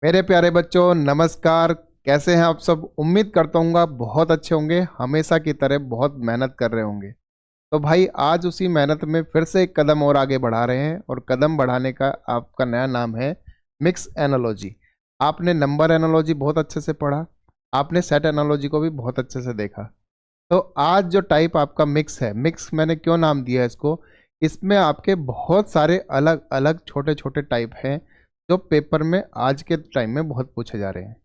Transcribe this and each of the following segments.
मेरे प्यारे बच्चों नमस्कार। कैसे हैं आप सब? उम्मीद करता हूँ आप बहुत अच्छे होंगे, हमेशा की तरह बहुत मेहनत कर रहे होंगे। तो भाई आज उसी मेहनत में फिर से एक कदम और आगे बढ़ा रहे हैं और कदम बढ़ाने का आपका नया नाम है मिक्स एनालॉजी। आपने नंबर एनालॉजी बहुत अच्छे से पढ़ा, आपने सेट एनालॉजी को भी बहुत अच्छे से देखा। तो आज जो टाइप आपका मिक्स है, मिक्स मैंने क्यों नाम दिया है इसको, इसमें आपके बहुत सारे अलग अलग छोटे छोटे टाइप हैं जो पेपर में आज के टाइम में बहुत पूछे जा रहे हैं।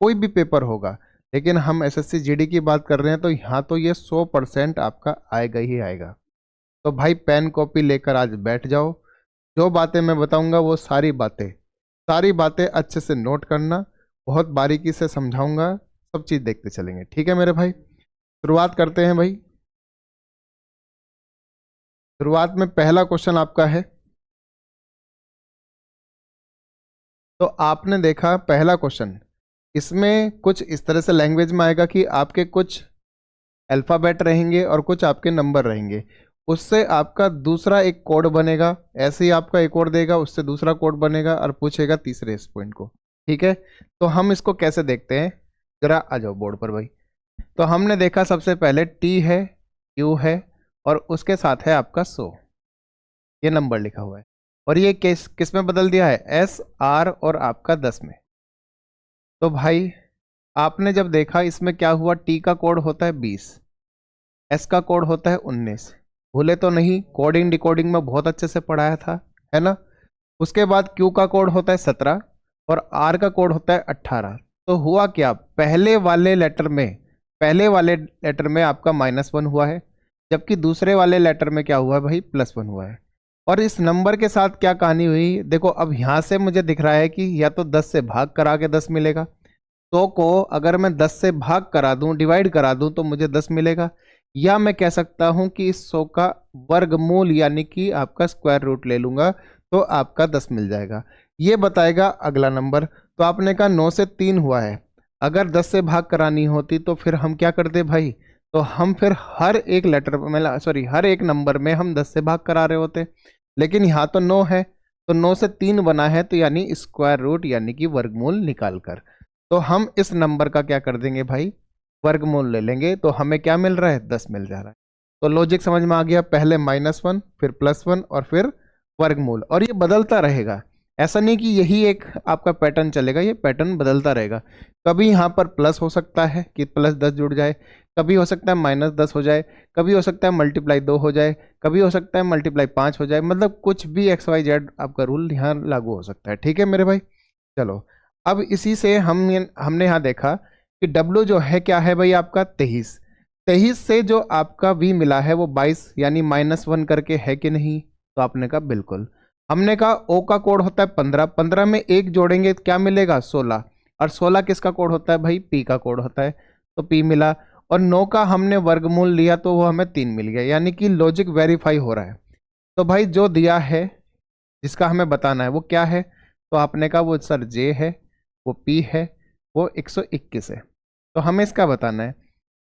कोई भी पेपर होगा, लेकिन हम एसएससी जीडी की बात कर रहे हैं तो यहाँ तो ये 100% आपका आएगा ही आएगा। तो भाई पेन कॉपी लेकर आज बैठ जाओ। जो बातें मैं बताऊंगा वो सारी बातें अच्छे से नोट करना, बहुत बारीकी से समझाऊंगा, सब चीज़ देखते चलेंगे। ठीक है मेरे भाई, शुरुआत करते हैं भाई। शुरुआत में पहला क्वेश्चन आपका है। तो आपने देखा पहला क्वेश्चन, इसमें कुछ इस तरह से लैंग्वेज में आएगा कि आपके कुछ अल्फ़ाबेट रहेंगे और कुछ आपके नंबर रहेंगे। उससे आपका दूसरा एक कोड बनेगा, ऐसे ही आपका एक और देगा, उससे दूसरा कोड बनेगा और पूछेगा तीसरे इस पॉइंट को। ठीक है, तो हम इसको कैसे देखते हैं, जरा आ जाओ बोर्ड पर भाई। तो हमने देखा सबसे पहले टी है, क्यू है और उसके साथ है आपका 100, ये नंबर लिखा हुआ है। और ये किस में बदल दिया है, एस आर और आपका 10 में। तो भाई आपने जब देखा इसमें क्या हुआ, टी का कोड होता है 20, एस का कोड होता है 19। भूले तो नहीं, कोडिंग डिकोडिंग में बहुत अच्छे से पढ़ाया था, है ना। उसके बाद क्यू का कोड होता है 17 और आर का कोड होता है 18। तो हुआ क्या, पहले वाले लेटर में आपका -1 हुआ है, जबकि दूसरे वाले लेटर में क्या हुआ है भाई, +1 हुआ है। और इस नंबर के साथ क्या कहानी हुई देखो, अब यहाँ से मुझे दिख रहा है कि या तो 10 से भाग करा के 10 मिलेगा, 100 को अगर मैं 10 से भाग करा दूं, डिवाइड करा दूं तो मुझे 10 मिलेगा, या मैं कह सकता हूं कि इस 100 का वर्गमूल यानी कि आपका स्क्वायर रूट ले लूंगा तो आपका 10 मिल जाएगा। ये बताएगा अगला नंबर। तो आपने कहा 9 से 3 हुआ है, अगर 10 से भाग करानी होती तो फिर हम क्या करते भाई, तो हम फिर हर एक लेटर में हर एक नंबर में हम 10 से भाग करा रहे होते। लेकिन यहाँ तो 9 है, तो 9 से 3 बना है, तो यानी स्क्वायर रूट यानी कि वर्गमूल निकाल कर तो हम इस नंबर का क्या कर देंगे भाई, वर्गमूल ले लेंगे। तो हमें क्या मिल रहा है, 10 मिल जा रहा है। तो लॉजिक समझ में आ गया, पहले -1 फिर +1 और फिर वर्गमूल, और ये बदलता रहेगा। ऐसा नहीं कि यही एक आपका पैटर्न चलेगा, ये पैटर्न बदलता रहेगा। कभी यहाँ पर प्लस हो सकता है कि +10 जुड़ जाए, कभी हो सकता है -10 हो जाए, कभी हो सकता है ×2 हो जाए, कभी हो सकता है ×5 हो जाए, मतलब कुछ भी XYZ आपका रूल यहाँ लागू हो सकता है। ठीक है मेरे भाई, चलो अब इसी से हमने यहाँ देखा कि W जो है क्या है भाई, आपका 23। 23 से जो आपका V मिला है वो 22 यानी -1 करके है कि नहीं, तो आपने कहा बिल्कुल। हमने कहा O का कोड होता है 15, 15 में एक जोड़ेंगे क्या मिलेगा, 16, और 16 किसका कोड होता है भाई, P का कोड होता है, तो P मिला। और 9 का हमने वर्गमूल लिया तो वो हमें 3 मिल गया, यानी कि लॉजिक वेरीफाई हो रहा है। तो भाई जो दिया है जिसका हमें बताना है वो क्या है, तो आपने कहा वो सर J है, वो P है, वो 121 है, तो हमें इसका बताना है।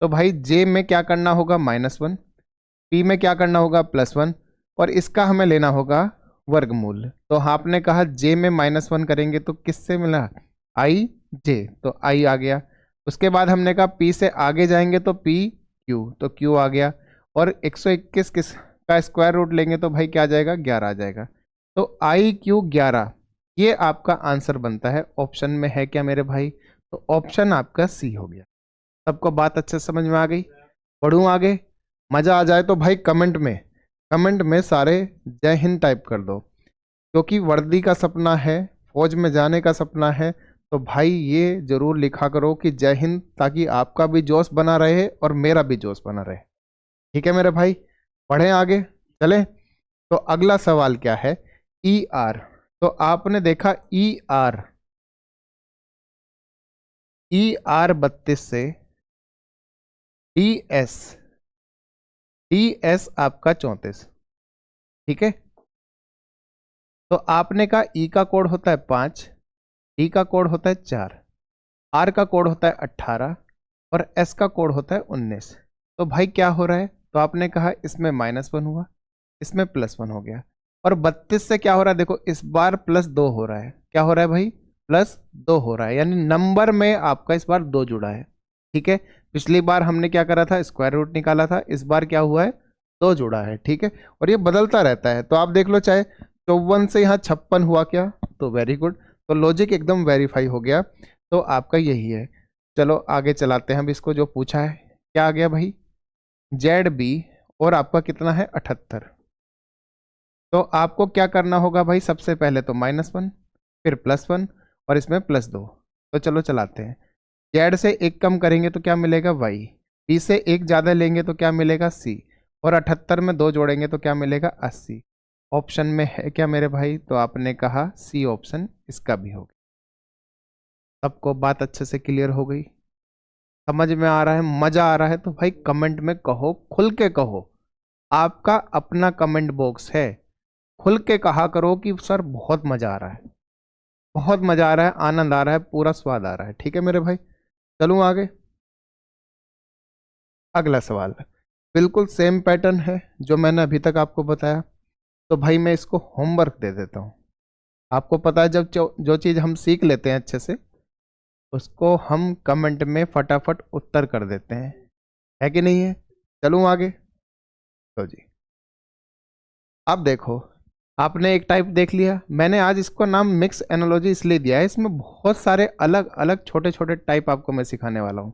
तो भाई J में क्या करना होगा, -1, P में क्या करना होगा, +1, और इसका हमें लेना होगा वर्गमूल। तो आपने कहा J में -1 करेंगे तो किससे मिला, I J, तो I आ गया। उसके बाद हमने कहा P से आगे जाएंगे तो P Q, तो Q आ गया। और 121 किस का स्क्वायर रूट लेंगे तो भाई क्या आ जाएगा, 11 आ जाएगा। तो IQ 11 ये आपका आंसर बनता है। ऑप्शन में है क्या मेरे भाई, तो ऑप्शन आपका C हो गया। सबको बात अच्छे से समझ में आ गई? बढ़ूं आगे, मजा आ जाए तो भाई कमेंट में सारे जय हिंद टाइप कर दो, क्योंकि वर्दी का सपना है, फौज में जाने का सपना है। तो भाई ये जरूर लिखा करो कि जय हिंद, ताकि आपका भी जोश बना रहे और मेरा भी जोश बना रहे। ठीक है मेरे भाई, पढ़ें आगे चले। तो अगला सवाल क्या है, ER। तो आपने देखा ER 32 से DS, DS आपका 34। ठीक है, तो आपने कहा E का कोड होता है 5, D का कोड होता है 4, R का कोड होता है 18 और S का कोड होता है 19। तो भाई क्या हो रहा है, तो आपने कहा इसमें -1 हुआ, इसमें +1 हो गया। और 32 से क्या हो रहा है, देखो इस बार +2 हो रहा है, क्या हो रहा है भाई, +2 हो रहा है, यानी नंबर में आपका इस बार 2 जुड़ा है। ठीक है, पिछली बार हमने क्या करा था, स्क्वायर रूट निकाला था, इस बार क्या हुआ है, 2 जुड़ा है। ठीक है, और ये बदलता रहता है, तो आप देख लो, चाहे 54 से यहाँ 56 हुआ क्या, तो वेरी गुड, तो लॉजिक एकदम वेरीफाई हो गया, तो आपका यही है। चलो आगे चलाते हैं अब इसको, जो पूछा है क्या आ गया भाई, ZB और आपका कितना है 78। तो आपको क्या करना होगा भाई, सबसे पहले तो -1, फिर +1 और इसमें +2। तो चलो चलाते हैं, जेड से 1 कम करेंगे तो क्या मिलेगा y, बी से 1 ज़्यादा लेंगे तो क्या मिलेगा c, और 78 में 2 जोड़ेंगे तो क्या मिलेगा 80। ऑप्शन में है क्या मेरे भाई, तो आपने कहा सी ऑप्शन इसका भी होगा। सबको बात अच्छे से क्लियर हो गई, समझ में आ रहा है, मजा आ रहा है, तो भाई कमेंट में कहो, खुल के कहो, आपका अपना कमेंट बॉक्स है, खुल के कहा करो कि सर बहुत मजा आ रहा है, बहुत मजा आ रहा है, आनंद आ रहा है, पूरा स्वाद आ रहा है। ठीक है मेरे भाई, चलूं आगे। अगला सवाल बिल्कुल सेम पैटर्न है जो मैंने अभी तक आपको बताया, तो भाई मैं इसको होमवर्क दे देता हूँ। आपको पता है जब जो चीज़ हम सीख लेते हैं अच्छे से, उसको हम कमेंट में फटाफट उत्तर कर देते हैं, है कि नहीं है। चलूं आगे, तो जी अब देखो, आपने एक टाइप देख लिया, मैंने आज इसको नाम मिक्स एनालॉजी इसलिए दिया है, इसमें बहुत सारे अलग अलग छोटे छोटे टाइप आपको मैं सिखाने वाला हूँ,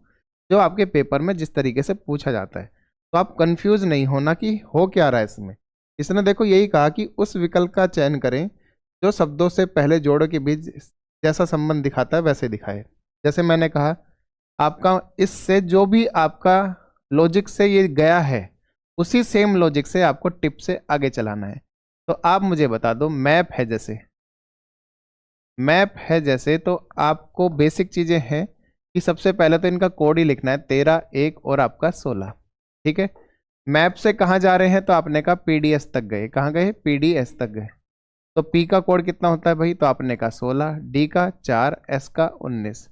जो आपके पेपर में जिस तरीके से पूछा जाता है, तो आप कंफ्यूज नहीं होना कि हो क्या रहा है इसमें। इसने देखो यही कहा कि उस विकल्प का चयन करें जो शब्दों से पहले जोड़ों के बीच जैसा संबंध दिखाता है वैसे दिखाए। जैसे मैंने कहा, आपका इससे जो भी आपका लॉजिक से ये गया है, उसी सेम लॉजिक से आपको टिप से आगे चलाना है। तो आप मुझे बता दो, मैप है जैसे, मैप है जैसे, तो आपको बेसिक चीज़ें हैं कि सबसे पहले तो इनका कोड ही लिखना है, 13, 1 और आपका 16। ठीक है, मैप से कहाँ जा रहे हैं, तो आपने कहा PDS तक गए, कहाँ गए, PDS तक गए, तो P का कोड कितना होता है भाई, तो आपने कहा 16, D का 4, S का 19।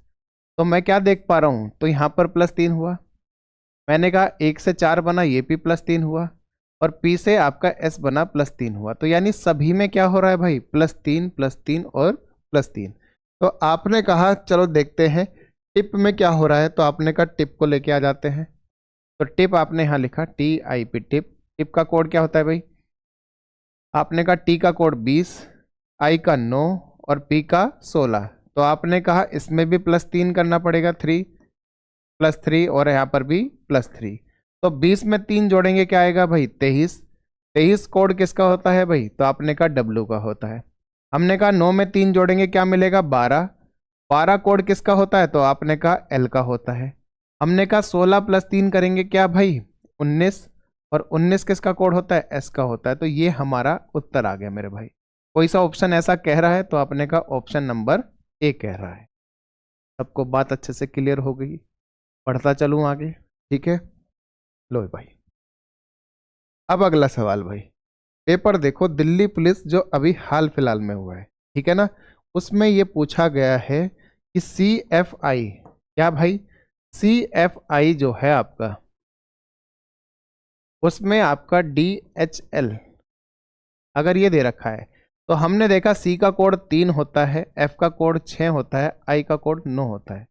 तो मैं क्या देख पा रहा हूँ, तो यहाँ पर +3 हुआ, मैंने कहा 1 से 4 बना, ये भी +3 हुआ, और P से आपका S बना +3 हुआ, तो यानी सभी में क्या हो रहा है भाई, +3 +3 और +3। तो आपने कहा चलो देखते हैं टिप में क्या हो रहा है, तो आपने कहा टिप को लेके आ जाते हैं। तो टिप आपने यहाँ लिखा TIP टिप, टिप का कोड क्या होता है भाई, आपने कहा T का कोड 20, I का 9 और P का 16। तो आपने कहा इसमें भी +3 करना पड़ेगा, 3 +3 और यहाँ पर भी +3। तो 20 में 3 जोड़ेंगे क्या आएगा भाई, 23। 23 कोड किसका होता है भाई, तो आपने कहा W का होता है। हमने कहा 9 में 3 जोड़ेंगे क्या मिलेगा, 12। 12 कोड किसका होता है, तो आपने कहा L का होता है। हमने कहा 16 + 3 करेंगे क्या भाई, 19, और 19 किसका कोड होता है, S का होता है। तो ये हमारा उत्तर आ गया मेरे भाई। कोई सा ऑप्शन ऐसा कह रहा है, तो आपने कहा ऑप्शन नंबर A कह रहा है। सबको बात अच्छे से क्लियर हो गई, पढ़ता चलूं आगे। ठीक है, लो भाई अब अगला सवाल भाई, पेपर देखो, दिल्ली पुलिस जो अभी हाल फिलहाल में हुआ है, ठीक है ना, उसमें ये पूछा गया है कि CFI, क्या भाई, CFI जो है आपका, उसमें आपका DHL अगर ये दे रखा है, तो हमने देखा C का कोड 3 होता है, F का कोड 6 होता है, I का कोड 9 होता है,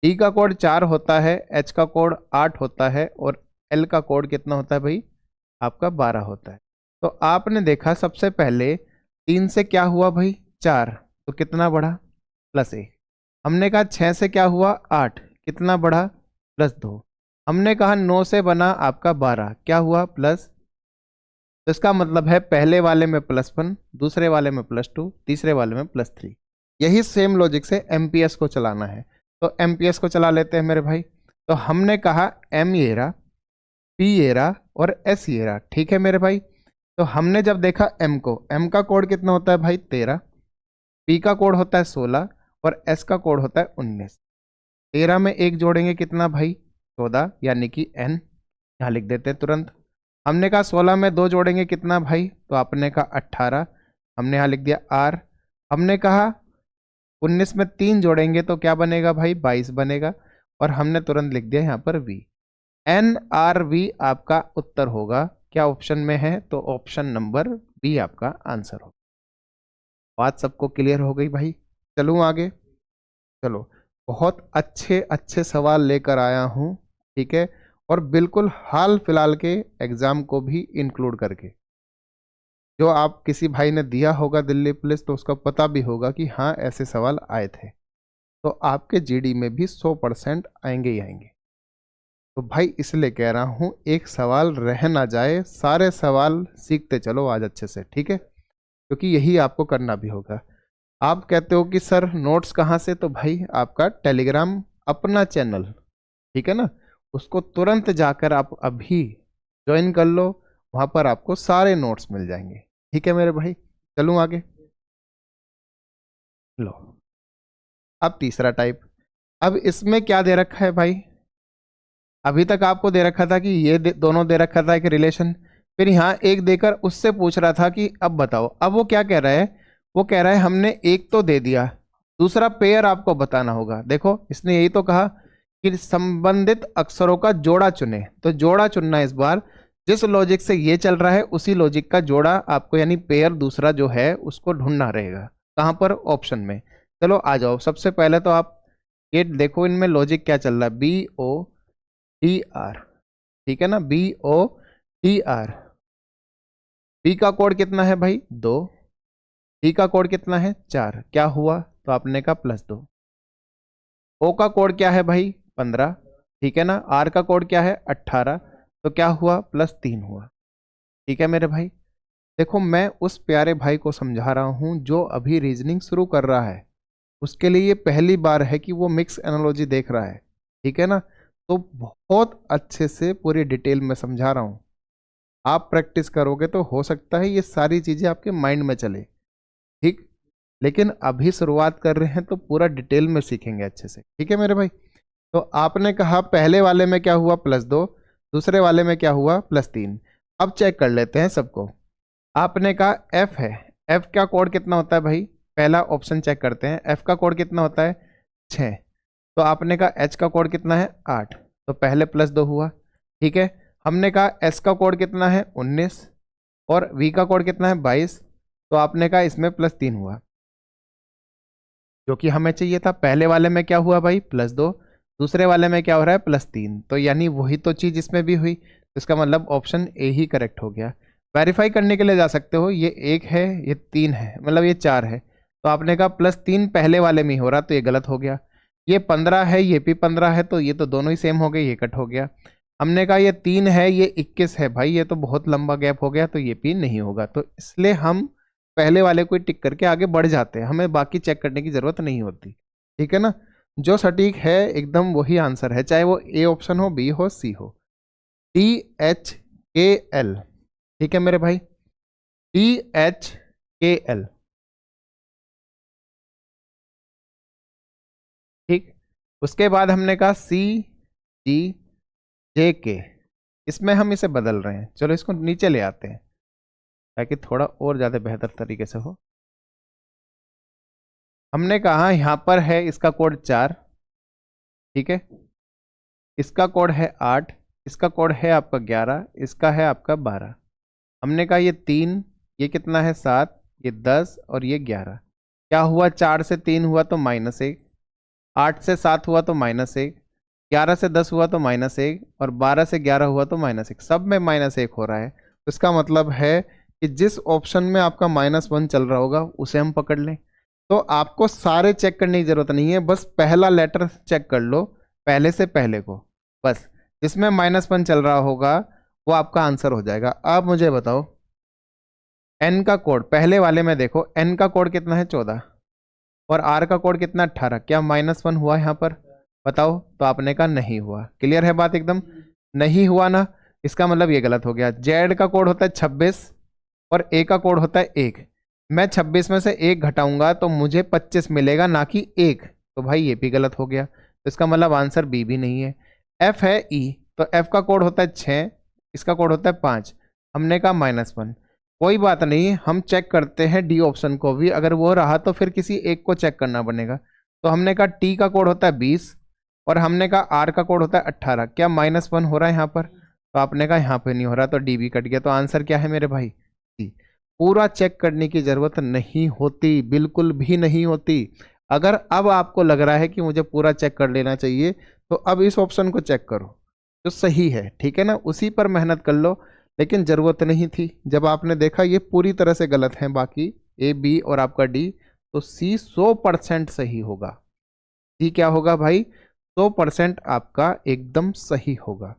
D का कोड 4 होता है, H का कोड 8 होता है, और L का कोड कितना होता है भाई, आपका 12 होता है। तो आपने देखा सबसे पहले 3 से क्या हुआ भाई, 4, तो कितना बढ़ा, +1। हमने कहा 6 से क्या हुआ, 8, कितना बढ़ा, +2। हमने कहा 9 से बना आपका 12, क्या हुआ, प्लस। तो इसका मतलब है पहले वाले में +1, दूसरे वाले में +2, तीसरे वाले में +3। यही सेम लॉजिक से MPS को चलाना है, तो MPS को चला लेते हैं मेरे भाई। तो हमने कहा M ये रहा, P ये रहा और S ये रहा, ठीक है मेरे भाई। तो हमने जब देखा M को, M का कोड कितना होता है भाई, 13, P का कोड होता है 16 और S का कोड होता है 19। 13 में 1 जोड़ेंगे कितना भाई, 14, यानी कि N, यहाँ लिख देते हैं तुरंत। हमने कहा 16 में 2 जोड़ेंगे कितना भाई, तो आपने कहा 18, हमने यहाँ लिख दिया R। हमने कहा 19 में 3 जोड़ेंगे तो क्या बनेगा भाई, 22 बनेगा, और हमने तुरंत लिख दिया यहाँ पर V। NRV आपका उत्तर होगा, क्या ऑप्शन में है, तो ऑप्शन नंबर B आपका आंसर होगा। बात सबको क्लियर हो गई भाई, चलूँ आगे। चलो, बहुत अच्छे अच्छे सवाल लेकर आया हूँ, ठीक है, और बिल्कुल हाल फिलहाल के एग्जाम को भी इंक्लूड करके। जो आप किसी भाई ने दिया होगा दिल्ली पुलिस तो उसका पता भी होगा कि हाँ ऐसे सवाल आए थे, तो आपके जीडी में भी 100% आएंगे ही आएंगे। तो भाई इसलिए कह रहा हूँ एक सवाल रह ना जाए, सारे सवाल सीखते चलो आज अच्छे से, ठीक है, क्योंकि यही आपको करना भी होगा। आप कहते हो कि सर नोट्स कहाँ से, तो भाई आपका टेलीग्राम अपना चैनल, ठीक है ना, उसको तुरंत जाकर आप अभी ज्वाइन कर लो, वहां पर आपको सारे नोट्स मिल जाएंगे, ठीक है मेरे भाई। चलूँ आगे। लो, अब तीसरा टाइप। अब इसमें क्या दे रखा है भाई, अभी तक आपको दे रखा था कि ये दोनों दे रखा था एक रिलेशन, फिर यहाँ एक देकर उससे पूछ रहा था कि अब बताओ। अब वो क्या कह रहा है, वो कह रहा है हमने एक तो दे दिया, दूसरा पेयर आपको बताना होगा। देखो इसने यही तो कहा कि संबंधित अक्षरों का जोड़ा चुने, तो जोड़ा चुनना है इस बार। जिस लॉजिक से ये चल रहा है उसी लॉजिक का जोड़ा आपको यानी पेयर दूसरा जो है उसको ढूंढना रहेगा। कहाँ पर, ऑप्शन में। चलो आ जाओ, सबसे पहले तो आप ये देखो इनमें लॉजिक क्या चल रहा है, BOTR, ठीक है ना, BOTR। बी का कोड कितना है भाई 2, डी का कोड कितना है 4, क्या हुआ, तो आपने का +2। ओ का कोड क्या है भाई 15, ठीक है ना, आर का कोड क्या है 18, तो क्या हुआ +3 हुआ, ठीक है मेरे भाई। देखो मैं उस प्यारे भाई को समझा रहा हूं जो अभी रीजनिंग शुरू कर रहा है, उसके लिए ये पहली बार है कि वो मिक्स एनालॉजी देख रहा है, ठीक है ना, तो बहुत अच्छे से पूरी डिटेल में समझा रहा हूँ। आप प्रैक्टिस करोगे तो हो सकता है ये सारी चीज़ें आपके माइंड में चले, ठीक, लेकिन अभी शुरुआत कर रहे हैं तो पूरा डिटेल में सीखेंगे अच्छे से, ठीक है मेरे भाई। तो आपने कहा पहले वाले में क्या हुआ +2, दूसरे वाले में क्या हुआ +3। अब चेक कर लेते हैं सबको। आपने कहा F है, F का कोड कितना होता है भाई, पहला ऑप्शन चेक करते हैं, F का कोड कितना होता है 6, तो आपने कहा H का कोड कितना है 8, तो पहले +2 हुआ, ठीक है। हमने कहा S का कोड कितना है 19 और V का कोड कितना है 22, तो आपने कहा इसमें +3 हुआ, जो कि हमें चाहिए था। पहले वाले में क्या हुआ भाई +2, दूसरे वाले में क्या हो रहा है +3, तो यानी वही तो चीज़ इसमें भी हुई, तो इसका मतलब ऑप्शन ए ही करेक्ट हो गया। वेरीफाई करने के लिए जा सकते हो, ये 1 है ये 3 है मतलब ये 4 है, तो आपने कहा +3 पहले वाले में ही हो रहा तो ये गलत हो गया। ये 15 है ये भी 15 है, तो ये तो दोनों ही सेम हो गए, ये कट हो गया। हमने कहा ये 3 है ये 21 है, भाई ये तो बहुत लंबा गैप हो गया, तो ये भी नहीं होगा, तो इसलिए हम पहले वाले को टिक करके आगे बढ़ जाते हैं, हमें बाकी चेक करने की जरूरत नहीं होती, ठीक है ना। जो सटीक है एकदम वही आंसर है, चाहे वो ए ऑप्शन हो, बी हो, सी हो। THKL, ठीक है मेरे भाई, THKL, ठीक। उसके बाद हमने कहा CGJK, इसमें हम इसे बदल रहे हैं, चलो इसको नीचे ले आते हैं ताकि थोड़ा और ज़्यादा बेहतर तरीके से हो। हमने कहा यहाँ पर है इसका कोड 4, ठीक है, इसका कोड है 8, इसका कोड है आपका 11, इसका है आपका 12। हमने कहा ये 3, ये कितना है 7, ये 10 और ये 11, क्या हुआ 4 से 3 हुआ तो -1, 8 से 7 हुआ तो -1, 11 से 10 हुआ तो -1 और 12 से 11 हुआ तो -1, सब में -1 हो रहा है, तो इसका मतलब है कि जिस ऑप्शन में आपका -1 चल रहा होगा उसे हम पकड़ लें। तो आपको सारे चेक करने की जरूरत नहीं है, बस पहला लेटर चेक कर लो, पहले से पहले को, बस जिसमें -1 चल रहा होगा वो आपका आंसर हो जाएगा। अब मुझे बताओ N का कोड, पहले वाले में देखो N का कोड कितना है 14 और R का कोड कितना 18, क्या -1 हुआ यहाँ पर, बताओ, तो आपने कहा नहीं हुआ। क्लियर है बात एकदम, नहीं हुआ ना, इसका मतलब ये गलत हो गया। Z का कोड होता है 26 और A का कोड होता है 1, मैं 26 में से 1 घटाऊंगा तो मुझे 25 मिलेगा ना कि 1, तो भाई ये भी गलत हो गया, तो इसका मतलब आंसर बी भी नहीं है। F है E, तो F का कोड होता है 6, इसका कोड होता है 5, हमने कहा -1, कोई बात नहीं, हम चेक करते हैं डी ऑप्शन को भी, अगर वो रहा तो फिर किसी एक को चेक करना बनेगा। तो हमने कहा T का कोड होता है 20 और हमने कहा R का कोड होता है 18, क्या -1 हो रहा है यहाँ पर, तो आपने कहा यहाँ पे नहीं हो रहा, तो डी भी कट गया, तो आंसर क्या है मेरे भाई सी। पूरा चेक करने की जरूरत नहीं होती, बिल्कुल भी नहीं होती। अगर अब आपको लग रहा है कि मुझे पूरा चेक कर लेना चाहिए, तो अब इस ऑप्शन को चेक करो जो सही है, ठीक है ना, उसी पर मेहनत कर लो। लेकिन ज़रूरत नहीं थी, जब आपने देखा ये पूरी तरह से गलत है, बाकी ए बी और आपका डी, तो सी 100% सही होगा। सी क्या होगा भाई? 100% आपका एकदम सही होगा।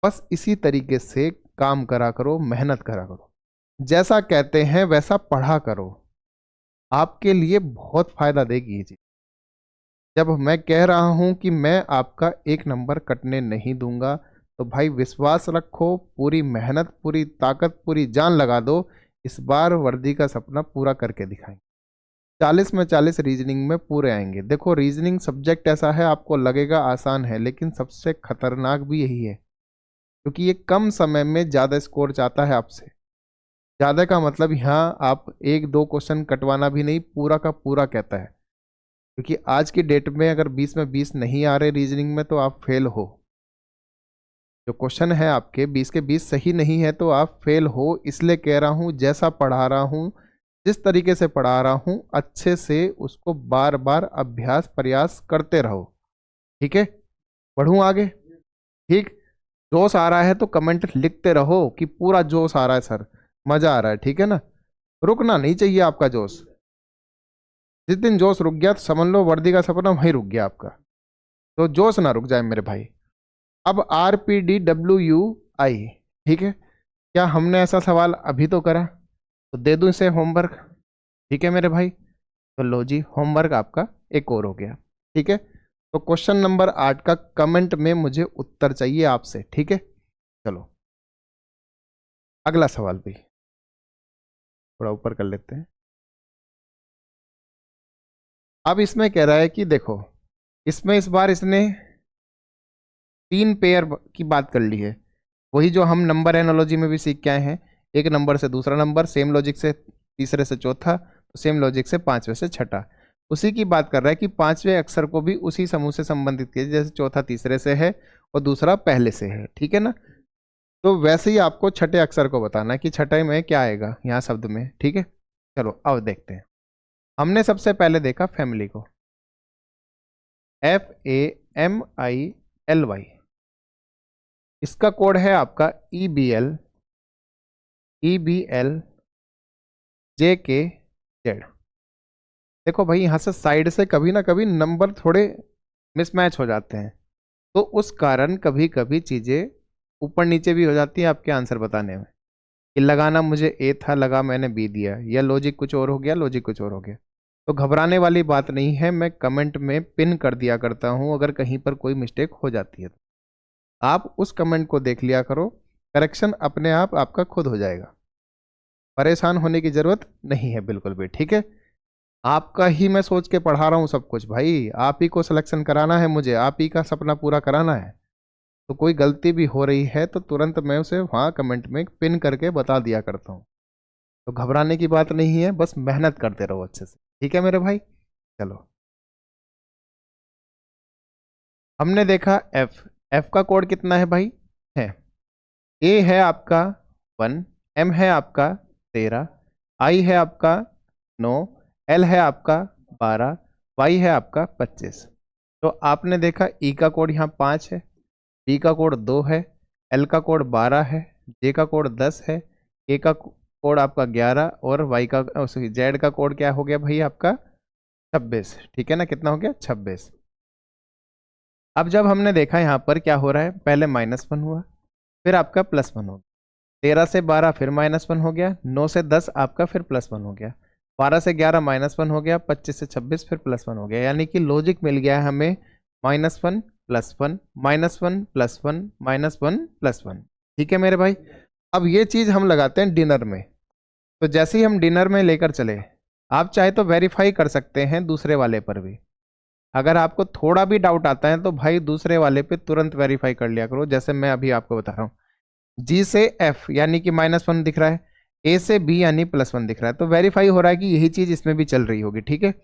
बस इसी तरीके से काम करा करो, मेहनत करा करो, जैसा कहते हैं वैसा पढ़ा करो, आपके लिए बहुत फायदा देगी ये चीज। जब मैं कह रहा हूं कि मैं आपका एक नंबर कटने नहीं दूंगा, तो भाई विश्वास रखो, पूरी मेहनत, पूरी ताकत, पूरी जान लगा दो, इस बार वर्दी का सपना पूरा करके दिखाएंगे। 40 में 40 रीजनिंग में पूरे आएंगे। देखो रीजनिंग सब्जेक्ट ऐसा है, आपको लगेगा आसान है, लेकिन सबसे खतरनाक भी यही है, क्योंकि ये कम समय में ज़्यादा स्कोर चाहता है आपसे। ज़्यादा का मतलब यहाँ आप एक दो क्वेश्चन कटवाना भी नहीं, पूरा का पूरा कहता है, क्योंकि आज की डेट में अगर 20 में 20 नहीं आ रहे रीजनिंग में तो आप फेल हो। जो क्वेश्चन है आपके 20 के 20 सही नहीं है तो आप फेल हो। इसलिए कह रहा हूँ, जैसा पढ़ा रहा हूँ, जिस तरीके से पढ़ा रहा हूँ, अच्छे से उसको बार बार अभ्यास प्रयास करते रहो, ठीक है। बढ़ूँ आगे? ठीक। जोश आ रहा है तो कमेंट लिखते रहो कि पूरा जोश आ रहा है सर, मजा आ रहा है, ठीक है ना। रुकना नहीं चाहिए आपका जोश। जिस दिन जोश रुक गया तो समझ लो वर्दी का सपना वहीं रुक गया आपका। तो जोश ना रुक जाए मेरे भाई। अब RPDWI, ठीक है, क्या हमने ऐसा सवाल अभी तो करा, तो दे दूं इसे होमवर्क, ठीक है मेरे भाई। तो लो जी, होमवर्क आपका एक और हो गया, ठीक है। तो क्वेश्चन नंबर 8 का कमेंट में मुझे उत्तर चाहिए आपसे, ठीक है। चलो अगला सवाल भी थोड़ा ऊपर कर लेते हैं। अब इसमें कह रहा है कि देखो, इसमें इस बार इसने 3 पेयर की बात कर ली है, वही जो हम नंबर एनालॉजी में भी सीख के आए हैं। एक नंबर से दूसरा नंबर, सेम लॉजिक से तीसरे से चौथा, तो सेम लॉजिक से पांचवें से छठा, उसी की बात कर रहा है कि पांचवें अक्षर को भी उसी समूह से संबंधित कीजिए, जैसे चौथा तीसरे से है और दूसरा पहले से है, ठीक है ना। तो वैसे ही आपको छठे अक्षर को बताना है कि छठे में क्या आएगा यहाँ शब्द में, ठीक है। चलो अब देखते हैं। हमने सबसे पहले देखा फैमिली को, FAMILY, इसका कोड है आपका EBLJKZ। देखो भाई, यहाँ से साइड से कभी ना कभी नंबर थोड़े मिसमैच हो जाते हैं, तो उस कारण कभी कभी चीज़ें ऊपर नीचे भी हो जाती है आपके आंसर बताने में, कि लगाना मुझे ए था, लगा मैंने बी दिया, या लॉजिक कुछ और हो गया, लॉजिक कुछ और हो गया। तो घबराने वाली बात नहीं है, मैं कमेंट में पिन कर दिया करता हूँ, अगर कहीं पर कोई मिस्टेक हो जाती है तो आप उस कमेंट को देख लिया करो, करेक्शन अपने आप आपका खुद हो जाएगा। परेशान होने की जरूरत नहीं है बिल्कुल भी, ठीक है। आपका ही मैं सोच के पढ़ा रहा हूँ सब कुछ भाई, आप ही को सिलेक्शन कराना है मुझे, आप ही का सपना पूरा कराना है। तो कोई गलती भी हो रही है तो तुरंत मैं उसे वहाँ कमेंट में पिन करके बता दिया करता हूँ। तो घबराने की बात नहीं है, बस मेहनत करते रहो अच्छे से, ठीक है मेरे भाई। चलो हमने देखा एफ का कोड कितना है भाई? है। ए है आपका 1, एम है आपका 13, आई है आपका 9, एल है आपका 12, वाई है आपका 25। तो आपने देखा ई का कोड यहाँ 5 है, बी का कोड 2 है, एल का कोड 12 है, जे का कोड 10 है, के का कोड आपका 11 और वाई का सॉरी जेड का कोड क्या हो गया भाई आपका 26, ठीक है ना। कितना हो गया? 26। अब जब हमने देखा यहाँ पर क्या हो रहा है, पहले -1 हुआ, फिर आपका +1 हो गया, 13 से 12 फिर -1 हो गया, 9 से 10 आपका फिर +1 हो गया, 12 से 11 -1 हो गया, 25 से 26 फिर +1 हो गया। यानी कि लॉजिक मिल गया है हमें -1 +1 -1 +1 -1 +1, ठीक है मेरे भाई। अब ये चीज़ हम लगाते हैं डिनर में, तो जैसे ही हम डिनर में लेकर चले, आप चाहे तो वेरीफाई कर सकते हैं दूसरे वाले पर भी। अगर आपको थोड़ा भी डाउट आता है तो भाई दूसरे वाले पे तुरंत वेरीफाई कर लिया करो, जैसे मैं अभी आपको बता रहा हूँ। जी से एफ यानी कि -1 दिख रहा है, ए से बी यानी +1 दिख रहा है, तो वेरीफाई हो रहा है कि यही चीज़ इसमें भी चल रही होगी, ठीक है।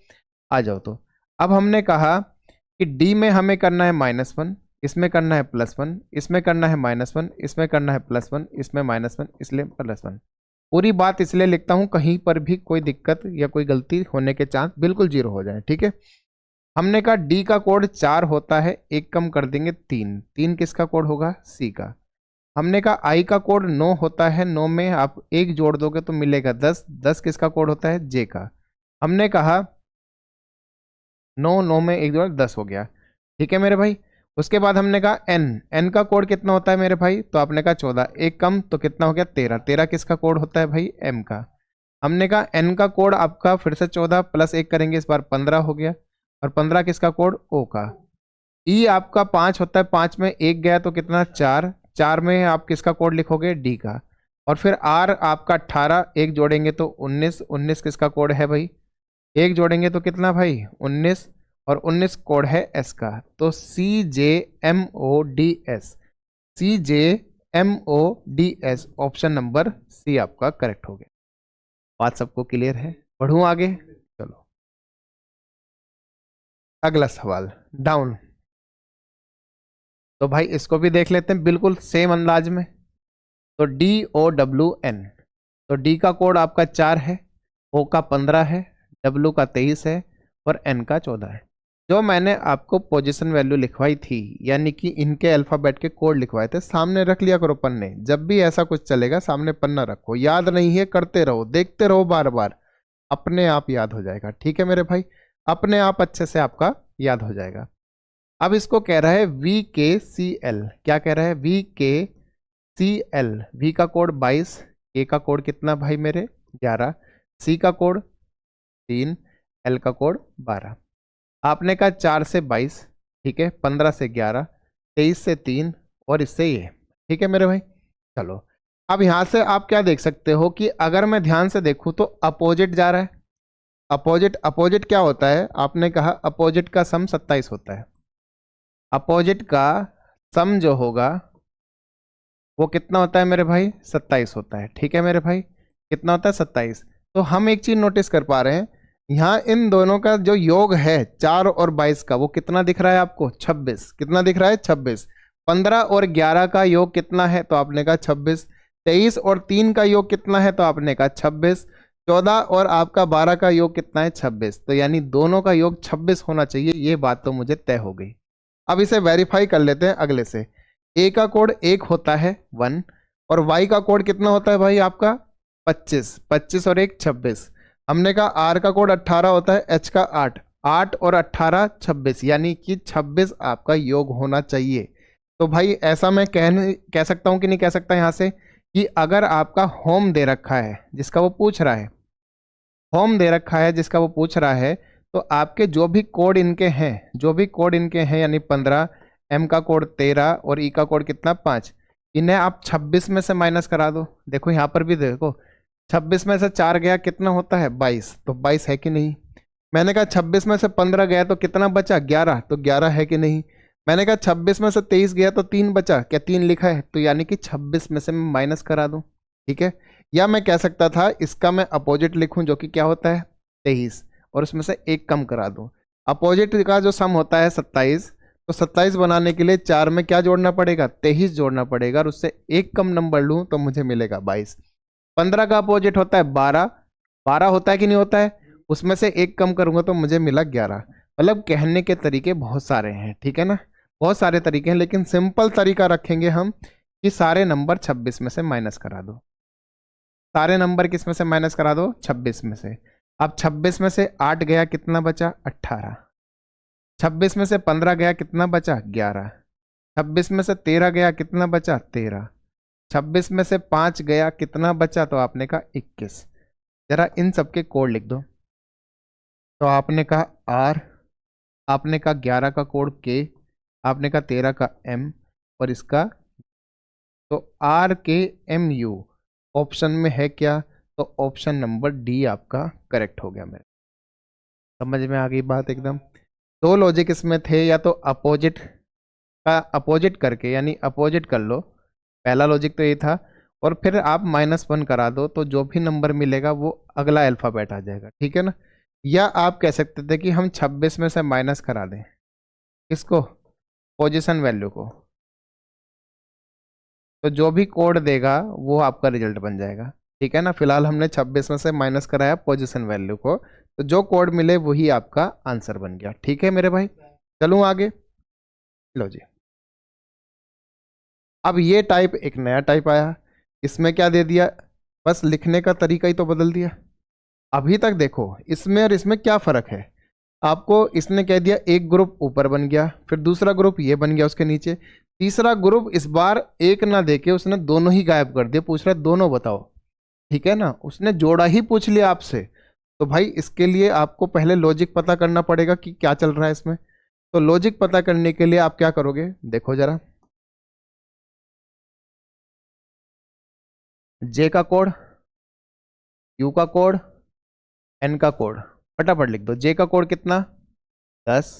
आ जाओ, तो अब हमने कहा कि डी में हमें करना है -1, इसमें करना है +1, इसमें करना है -1, इसमें करना है +1, इसमें -1, इसलिए +1। पूरी बात इसलिए लिखता हूँ कहीं पर भी कोई दिक्कत या कोई गलती होने के चांस बिल्कुल 0 हो जाए, ठीक है। हमने कहा डी का कोड 4 होता है, एक कम कर देंगे 3, 3 किसका कोड होगा, सी का। हमने कहा आई का कोड 9 होता है, 9 में आप एक जोड़ दोगे तो मिलेगा 10, 10 किसका कोड होता है, जे का। हमने कहा 9, 9 में एक जोड़ 10 हो गया, ठीक है मेरे भाई। उसके बाद हमने कहा एन, एन का कोड कितना होता है मेरे भाई, तो आपने कहा 14, एक कम तो कितना हो गया 13, 13 किसका कोड होता है भाई, एम का। हमने कहा एन का कोड आपका फिर से 14 प्लस 1 करेंगे इस बार 15 हो गया, और 15 किसका कोड, ओ का। ई आपका 5 होता है, 5 में एक गया तो कितना 4, 4 में आप किसका कोड लिखोगे, डी का। और फिर आर आपका 18, एक जोड़ेंगे तो 19, 19 किसका कोड है भाई, एक जोड़ेंगे तो कितना भाई 19, और 19 कोड है एस का। तो C J M O D S, C J M O D S, option number C आपका करेक्ट हो गया। बात सबको क्लियर है, बढ़ूं आगे, चलो अगला सवाल डाउन। तो भाई इसको भी देख लेते हैं बिल्कुल सेम अंदाज में। तो डी ओ डब्ल्यू एन, तो डी का कोड आपका 4 है, ओ का 15 है, डब्ल्यू का 23 है, और एन का 14 है। जो मैंने आपको पोजीशन वैल्यू लिखवाई थी, यानी कि इनके अल्फ़ाबेट के कोड लिखवाए थे, सामने रख लिया करो पन्ने। जब भी ऐसा कुछ चलेगा सामने पन्ना रखो, याद नहीं है करते रहो, देखते रहो बार बार, अपने आप याद हो जाएगा, ठीक है मेरे भाई, अपने आप अच्छे से आपका याद हो जाएगा। अब इसको कह रहा है वी के सी एल, क्या कह रहा है, वी के सी एल, वी का कोड 22, के का कोड कितना भाई मेरे 11, सी का कोड 3, एल का कोड 12। आपने कहा 4 से 22, ठीक है, 15 से 11, 23 से 3, और इससे ये, ठीक है मेरे भाई। चलो अब यहां से आप क्या देख सकते हो कि अगर मैं ध्यान से देखूं तो अपोजिट जा रहा है। अपोजिट, अपोजिट क्या होता है, आपने कहा अपोजिट का सम 27 होता है। अपोजिट का सम जो होगा वो कितना होता है मेरे भाई, 27 होता है, ठीक है मेरे भाई, कितना होता है 27। तो हम एक चीज नोटिस कर पा रहे हैं, यहाँ इन दोनों का जो योग है 4 और 22 का, वो कितना दिख रहा है आपको, 26, कितना दिख रहा है 26। 15 और 11 का योग कितना है, तो आपने कहा 26। 23 और 3 का योग कितना है, तो आपने कहा 26। 14 और आपका 12 का योग कितना है, 26। तो यानी दोनों का योग 26 होना चाहिए, ये बात तो मुझे तय हो गई। अब इसे वेरीफाई कर लेते हैं अगले से। ए का कोड 1 होता है 1, और वाई का कोड कितना होता है भाई आपका 25, 25 और 1 26। हमने कहा आर का कोड 18 होता है, एच का 8, 8 और 18 26, यानी कि 26 आपका योग होना चाहिए। तो भाई ऐसा मैं कह सकता हूं कि नहीं कह सकता यहाँ से, कि अगर आपका होम दे रखा है जिसका वो पूछ रहा है, होम दे रखा है जिसका वो पूछ रहा है, तो आपके जो भी कोड इनके हैं, जो भी कोड इनके हैं, यानी 15, एम का कोड 13, और ई का कोड कितना 5, इन्हें आप 26 में से माइनस करा दो। देखो यहाँ पर भी देखो, 26 में से 4 गया कितना होता है 22, तो 22 है कि नहीं। मैंने कहा 26 में से 15 गया तो कितना बचा 11, तो 11 है कि नहीं। मैंने कहा 26 में से 23 गया तो 3 बचा, क्या 3 लिखा है, तो यानी कि 26 में से मैं माइनस करा दूं, ठीक है। या मैं कह सकता था इसका मैं अपोजिट लिखूं, जो कि क्या होता है 23, और उसमें से एक कम करा दूं। अपोजिट का जो सम होता है 27, तो 27 बनाने के लिए 4 में क्या जोड़ना पड़ेगा, 23 जोड़ना पड़ेगा, और उससे एक कम नंबर लूं तो मुझे मिलेगा 22। 15 का अपोजिट होता है 12, 12 होता है कि नहीं होता है, उसमें से एक कम करूंगा तो मुझे मिला 11। मतलब कहने के तरीके बहुत सारे हैं, ठीक है ना, बहुत सारे तरीके हैं, लेकिन सिंपल तरीका रखेंगे हम कि सारे नंबर 26 में से माइनस करा दो। सारे नंबर किस में से माइनस करा दो, 26 में से। अब 26 में से 8 गया कितना बचा 18, 26 में से 15 गया कितना बचा 11, 26 में से 13 गया कितना बचा 13, 26 में से 5 गया कितना बचा, तो आपने कहा 21। जरा इन सबके कोड लिख दो। तो आपने कहा आर, आपने कहा 11 का कोड के, आपने कहा 13 का एम, और इसका तो आर के एम यू ऑप्शन में है क्या, तो ऑप्शन नंबर डी आपका करेक्ट हो गया। मेरे समझ में आ गई बात एकदम। दो लॉजिक इसमें थे, या तो अपोजिट का अपोजिट करके, यानी अपोजिट कर लो, पहला लॉजिक तो ये था, और फिर आप -1 करा दो तो जो भी नंबर मिलेगा वो अगला अल्फ़ाबेट आ जाएगा, ठीक है ना। या आप कह सकते थे कि हम 26 में से माइनस करा दें इसको, पोजीशन वैल्यू को, तो जो भी कोड देगा वो आपका रिजल्ट बन जाएगा, ठीक है ना। फिलहाल हमने 26 में से माइनस कराया पोजीशन वैल्यू को, तो जो कोड मिले वही आपका आंसर बन गया। ठीक है मेरे भाई, चलूँ आगे। लो जी, अब ये टाइप एक नया टाइप आया, इसमें क्या दे दिया, बस लिखने का तरीका ही तो बदल दिया। अभी तक देखो इसमें और इसमें क्या फ़र्क है, आपको इसने कह दिया एक ग्रुप ऊपर बन गया, फिर दूसरा ग्रुप ये बन गया उसके नीचे, तीसरा ग्रुप इस बार एक ना देके उसने दोनों ही गायब कर दिया, पूछ रहा है दोनों बताओ। ठीक है ना, उसने जोड़ा ही पूछ लिया आपसे। तो भाई इसके लिए आपको पहले लॉजिक पता करना पड़ेगा कि क्या चल रहा है इसमें। तो लॉजिक पता करने के लिए आप क्या करोगे, देखो जरा, जे का कोड, यू का कोड, एन का कोड, फटाफट लिख दो। जे का कोड कितना 10,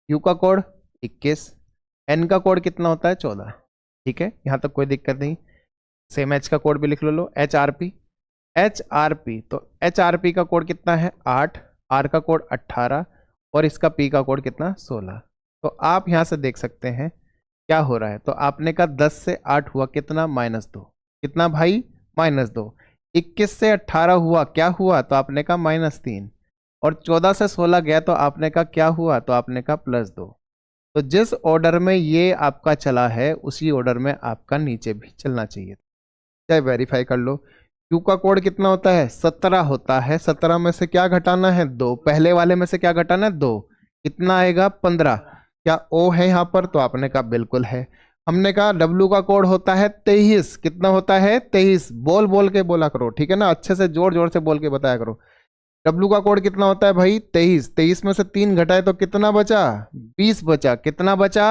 यू का कोड 21, एन का कोड कितना होता है 14। ठीक है, यहाँ तक कोई दिक्कत नहीं। सेम एच का कोड भी लिख लो, H R P. H R P, तो एच आर पी का कोड कितना है 8, आर का कोड 18 और इसका पी का कोड कितना 16। तो आप यहाँ से देख सकते हैं क्या हो रहा है। तो आपने का 10 से 8 हुआ कितना -2, कितना भाई -2। 21 से 18 हुआ क्या हुआ, तो आपने का -3। और 14 से 16 गया तो आपने का क्या हुआ, तो आपने का +2। तो जिस ऑर्डर में ये आपका चला है उसी ऑर्डर में आपका नीचे भी चलना चाहिए। चाहे वेरीफाई कर लो। क्यू का कोड कितना होता है 17 होता है, 17 में से क्या घटाना है 2, पहले वाले में से क्या घटाना है 2, कितना आएगा 15। क्या ओ है यहाँ पर, तो आपने कहा बिल्कुल है। हमने कहा डब्लू का कोड होता है 23, कितना होता है 23, बोल बोल के बोला करो, ठीक है ना, अच्छे से जोर जोर से बोल के बताया करो। डब्लू का कोड कितना होता है भाई 23, 23 में से 3 घटाए तो कितना बचा 20 बचा, कितना बचा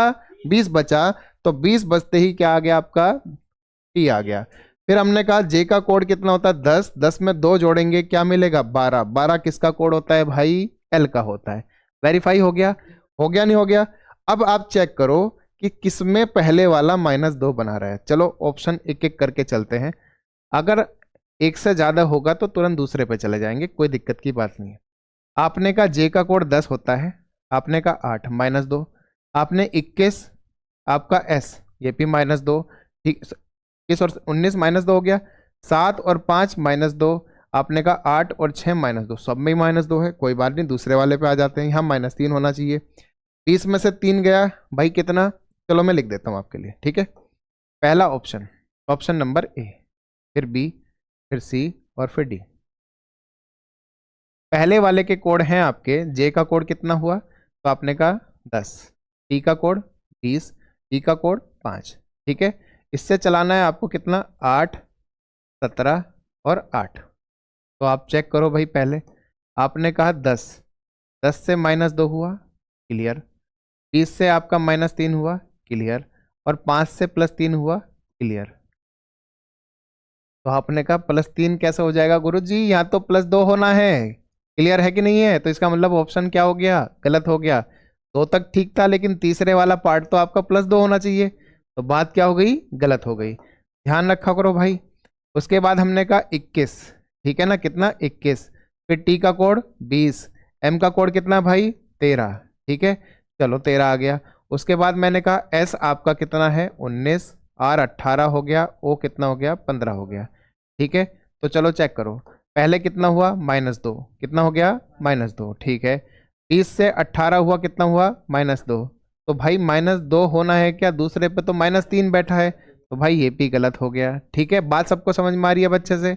20 बचा। तो 20 बचते ही क्या आ गया आपका टी आ गया। फिर हमने कहा जे का कोड कितना होता है 10, 10 में 2 जोड़ेंगे क्या मिलेगा 12, 12 किसका कोड होता है भाई एल का होता है। वेरीफाई हो गया, हो गया नहीं हो गया। अब आप चेक करो कि किसमें पहले वाला -2 बना रहा है। चलो ऑप्शन एक एक करके चलते हैं, अगर एक से ज्यादा होगा तो तुरंत दूसरे पे चले जाएंगे, कोई दिक्कत की बात नहीं है। आपने कहा जे का कोड 10 होता है, आपने कहा 8 -2, आपने 21 आपका एस ये भी -2, ठीक, 21 और 19 -2 हो गया, 7 और 5 -2, आपने कहा 8 और 6 -2, सब में -2 है, कोई बात नहीं दूसरे वाले पे आ जाते हैं, यहाँ -3 होना चाहिए। 20 में से 3 गया भाई कितना, चलो मैं लिख देता हूँ आपके लिए, ठीक है। पहला ऑप्शन, ऑप्शन नंबर ए, फिर बी, फिर सी और फिर डी। पहले वाले के कोड हैं आपके, जे का कोड कितना हुआ, तो आपने कहा 10, टी का कोड 20, ई का कोड 5, ठीक है। इससे चलाना है आपको कितना 8, 17 और 8। तो आप चेक करो भाई, पहले आपने कहा 10, 10 से -2 हुआ क्लियर, 20 से आपका -3 हुआ क्लियर, और 5 से +3 हुआ क्लियर। तो आपने कहा +3 कैसे हो जाएगा गुरुजी, यहाँ तो +2 होना है, क्लियर है कि नहीं है। तो इसका मतलब ऑप्शन क्या हो गया, गलत हो गया। 2 तक ठीक था लेकिन तीसरे वाला पार्ट तो आपका +2 होना चाहिए, तो बात क्या हो गई, गलत हो गई। ध्यान रखा करो भाई। उसके बाद हमने कहा 21, ठीक है ना, कितना 21, फिर टी का कोड 20, एम का कोड कितना भाई 13, ठीक है, चलो 13 आ गया। उसके बाद मैंने कहा एस आपका कितना है 19, आर 18 हो गया, ओ कितना हो गया 15 हो गया, ठीक है। तो चलो चेक करो, पहले कितना हुआ -2, कितना हो गया -2, ठीक है। 20 से 18 हुआ कितना हुआ -2, तो भाई -2 होना है क्या, दूसरे पे तो -3 बैठा है, तो भाई ये भी गलत हो गया, ठीक है। बात सबको समझ में आ रही है बच्चे से।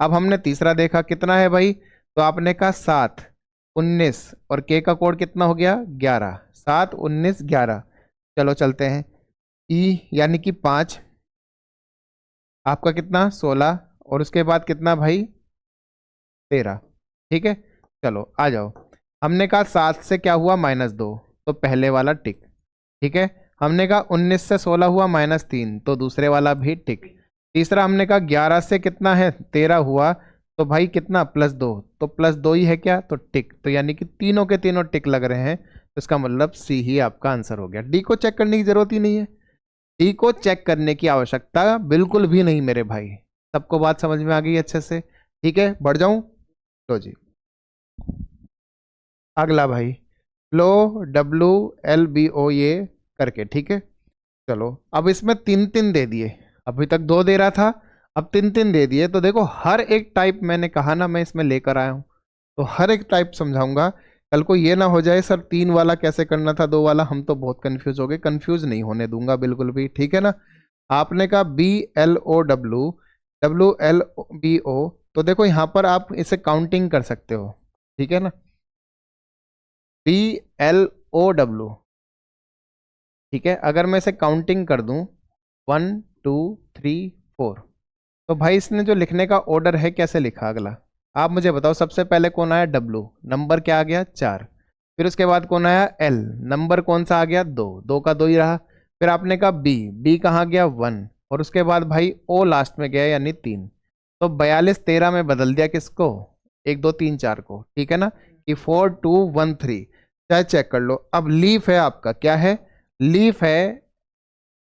अब हमने तीसरा देखा कितना है भाई, तो आपने कहा 7, 19 और के का कोड कितना हो गया 11, 7, 19, 11। चलो चलते हैं, ई यानी कि 5, आपका कितना 16 और उसके बाद कितना भाई 13, ठीक है। चलो आ जाओ, हमने कहा 7 से क्या हुआ -2, तो पहले वाला टिक, ठीक है। हमने कहा 19 से 16 हुआ -3, तो दूसरे वाला भी टिक। तीसरा हमने कहा 11 से कितना है 13 हुआ, तो भाई कितना +2, तो +2 ही है क्या, तो टिक। तो यानी कि तीनों के तीनों टिक लग रहे हैं, तो इसका मतलब सी ही आपका आंसर हो गया। डी को चेक करने की जरूरत ही नहीं है, डी को चेक करने की आवश्यकता बिल्कुल भी नहीं मेरे भाई। सबको बात समझ में आ गई अच्छे से, ठीक है। बढ़ जाऊं, लो जी अगला भाई, लो WLBO ये करके, ठीक है। चलो अब इसमें 3 3 दे दिए, अभी तक 2 दे रहा था, अब तीन तीन दे दिए, तो देखो हर एक टाइप मैंने कहा ना मैं इसमें लेकर आया हूँ, तो हर एक टाइप समझाऊंगा। कल को ये ना हो जाए सर तीन वाला कैसे करना था, दो वाला, हम तो बहुत कंफ्यूज हो गए। कंफ्यूज नहीं होने दूंगा बिल्कुल भी, ठीक है ना। आपने कहा BLOW, WLBO, तो देखो यहाँ पर आप इसे काउंटिंग कर सकते हो, ठीक है ना। BLOW, ठीक है। अगर मैं इसे काउंटिंग कर दूं 1 2 3 4, तो भाई इसने जो लिखने का ऑर्डर है कैसे लिखा अगला, आप मुझे बताओ। सबसे पहले कौन आया, W, नंबर क्या आ गया 4। फिर उसके बाद कौन आया, L, नंबर कौन सा आ गया 2, 2 का 2 ही रहा। फिर आपने कहा B कहाँ गया 1, और उसके बाद भाई O लास्ट में गया यानी 3। तो 42 13 में बदल दिया किसको, 1 2 3 4 को, ठीक है ना, कि 4 2 1 3। चाहे चेक कर लो। अब लीफ है आपका, क्या है, लीफ है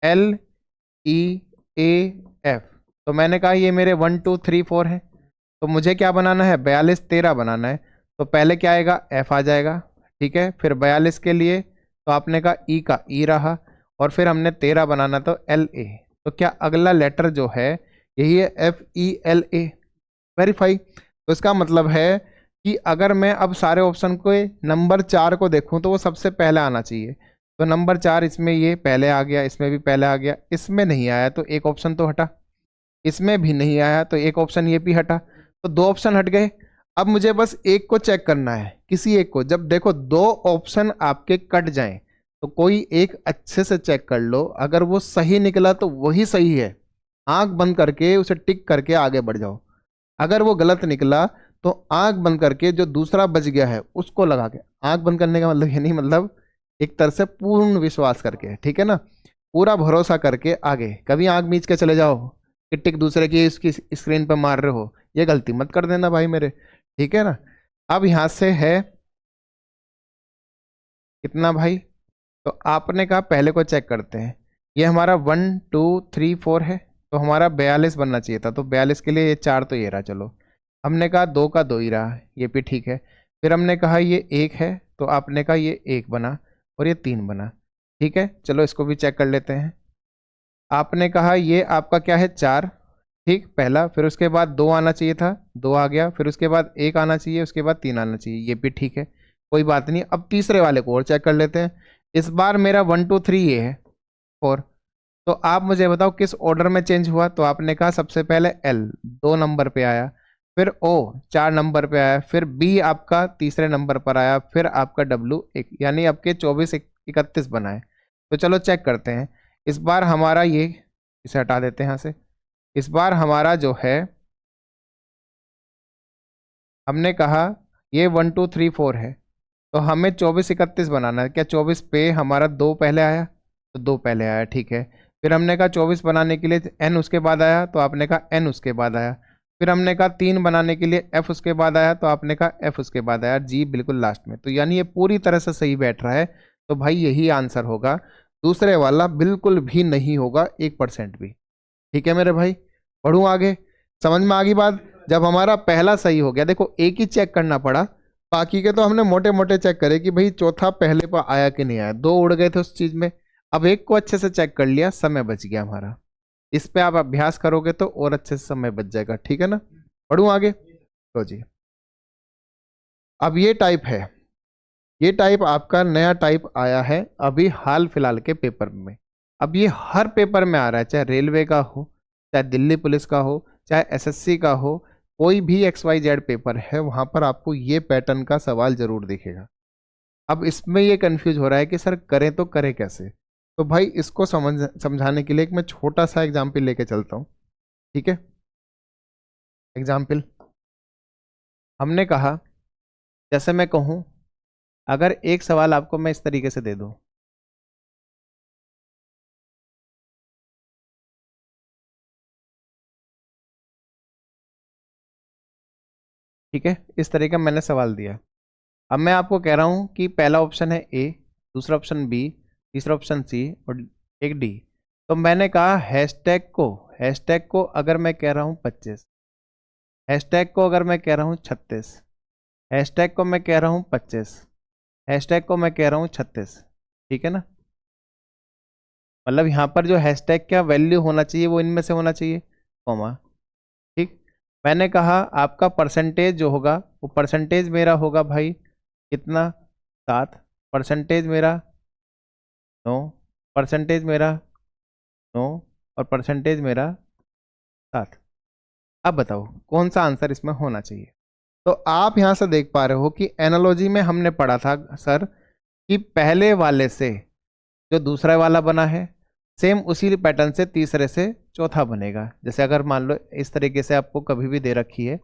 LEAF। तो मैंने कहा ये मेरे 1 2 3 4 है, तो मुझे क्या बनाना है, 42 13 बनाना है। तो पहले क्या आएगा, F आ जाएगा, ठीक है। फिर 42 के लिए तो आपने कहा E का E रहा, और फिर हमने 13 बनाना तो LA। तो क्या अगला लेटर जो है यही है, FELA, वेरीफाई। तो इसका मतलब है कि अगर मैं अब सारे ऑप्शन को नंबर 4 को देखूं तो वो सबसे पहले आना चाहिए। तो नंबर 4 इसमें ये पहले आ गया, इसमें भी पहले आ गया, इसमें नहीं आया तो एक ऑप्शन तो हटा, इसमें भी नहीं आया तो एक ऑप्शन ये भी हटा, तो दो ऑप्शन हट गए। अब मुझे बस एक को चेक करना है, किसी एक को। जब देखो दो ऑप्शन आपके कट जाएं तो कोई एक अच्छे से चेक कर लो, अगर वो सही निकला तो वही सही है, आंख बंद करके उसे टिक करके आगे बढ़ जाओ। अगर वो गलत निकला तो आंख बंद करके जो दूसरा बच गया है उसको लगा के, आंख बंद करने का मतलब ये नहीं, मतलब एक तरह से पूर्ण विश्वास करके, ठीक है ना, पूरा भरोसा करके आगे। कभी आंख मीच के चले जाओ कि टिक दूसरे की इसकी स्क्रीन पर मार रहे हो, ये गलती मत कर देना भाई मेरे, ठीक है ना। अब यहां से है कितना भाई, तो आपने कहा पहले को चेक करते हैं। ये हमारा 1 2 3 4 है, तो हमारा 42 बनना चाहिए था, तो 42 के लिए ये 4 तो ये रहा, चलो। हमने कहा 2 का 2 ही रहा, ये भी ठीक है। फिर हमने कहा ये 1 है, तो आपने कहा ये 1 बना, और ये 3 बना, ठीक है। चलो इसको भी चेक कर लेते हैं। आपने कहा ये आपका क्या है 4, ठीक, पहला। फिर उसके बाद 2 आना चाहिए था, 2 आ गया। फिर उसके बाद 1 आना चाहिए, उसके बाद 3 आना चाहिए, ये भी ठीक है, कोई बात नहीं। अब तीसरे वाले को और चेक कर लेते हैं। इस बार मेरा 1 2 3 ये है 4, तो आप मुझे बताओ किस ऑर्डर में चेंज हुआ। तो आपने कहा सबसे पहले L 2 नंबर पे आया, फिर O 4 नंबर पे आया, फिर B आपका तीसरे नंबर पर आया, फिर आपका W 1, यानी आपके 24 31 बनाए। तो चलो चेक करते हैं। इस बार हमारा ये, इसे हटा देते हैं यहाँ से। इस बार हमारा जो है, हमने कहा ये 1 2 3 4 है, तो हमें 24 31 बनाना है। क्या 24 पे हमारा 2 पहले आया, तो 2 पहले आया, ठीक है। फिर हमने कहा 24 बनाने के लिए N उसके बाद आया, तो आपने कहा N उसके बाद आया। फिर हमने कहा 3 बनाने के लिए F उसके बाद आया, तो आपने कहा F उसके बाद आया, G बिल्कुल लास्ट में। तो यानी ये पूरी तरह से सही बैठ रहा है, तो भाई यही आंसर होगा, दूसरे वाला बिल्कुल भी नहीं होगा 1% भी, ठीक है मेरे भाई। पढ़ूं आगे, समझ में आ गई बात। जब हमारा पहला सही हो गया, देखो एक ही चेक करना पड़ा, बाकी के तो हमने मोटे मोटे चेक करे कि भाई चौथा पहले पर आया कि नहीं आया, 2 उड़ गए थे उस चीज में। अब एक को अच्छे से चेक कर लिया, समय बच गया हमारा। इस पे आप अभ्यास करोगे तो और अच्छे से समय बच जाएगा, ठीक है ना। पढ़ूं आगे, तो जी अब ये टाइप है, ये टाइप आपका नया टाइप आया है अभी हाल फिलहाल के पेपर में। अब ये हर पेपर में आ रहा है, चाहे रेलवे का हो, चाहे दिल्ली पुलिस का हो, चाहे एसएससी का हो, कोई भी XYZ पेपर है वहां पर आपको ये पैटर्न का सवाल जरूर दिखेगा। अब इसमें ये कंफ्यूज हो रहा है कि सर करें तो करें कैसे। तो भाई इसको समझाने के लिए एक मैं छोटा सा एग्जाम्पल लेके चलता हूँ, ठीक है। एग्जाम्पल हमने कहा, जैसे मैं कहूँ, अगर एक सवाल आपको मैं इस तरीके से दे दूं, ठीक है, इस तरीके का मैंने सवाल दिया। अब मैं आपको कह रहा हूं कि पहला ऑप्शन है ए, दूसरा ऑप्शन बी, तीसरा ऑप्शन सी, और एक डी। तो मैंने कहा हैशटैग को अगर मैं कह रहा हूं 25, हैशटैग को अगर मैं कह रहा हूं 36, हैशटैग को मैं कह रहा हूं 25, हैशटैग को मैं कह रहा हूं 36, ठीक है ना। मतलब यहाँ पर जो हैशटैग का वैल्यू होना चाहिए वो इनमें से होना चाहिए, कॉमा। मैंने कहा आपका परसेंटेज जो होगा वो परसेंटेज मेरा होगा भाई कितना 7, परसेंटेज मेरा 9, परसेंटेज मेरा 9 और परसेंटेज मेरा 7। अब बताओ कौन सा आंसर इसमें होना चाहिए। तो आप यहाँ से देख पा रहे हो कि एनालॉजी में हमने पढ़ा था सर कि पहले वाले से जो दूसरा वाला बना है सेम उसी पैटर्न से तीसरे से चौथा बनेगा। जैसे अगर मान लो इस तरीके से आपको कभी भी दे रखी है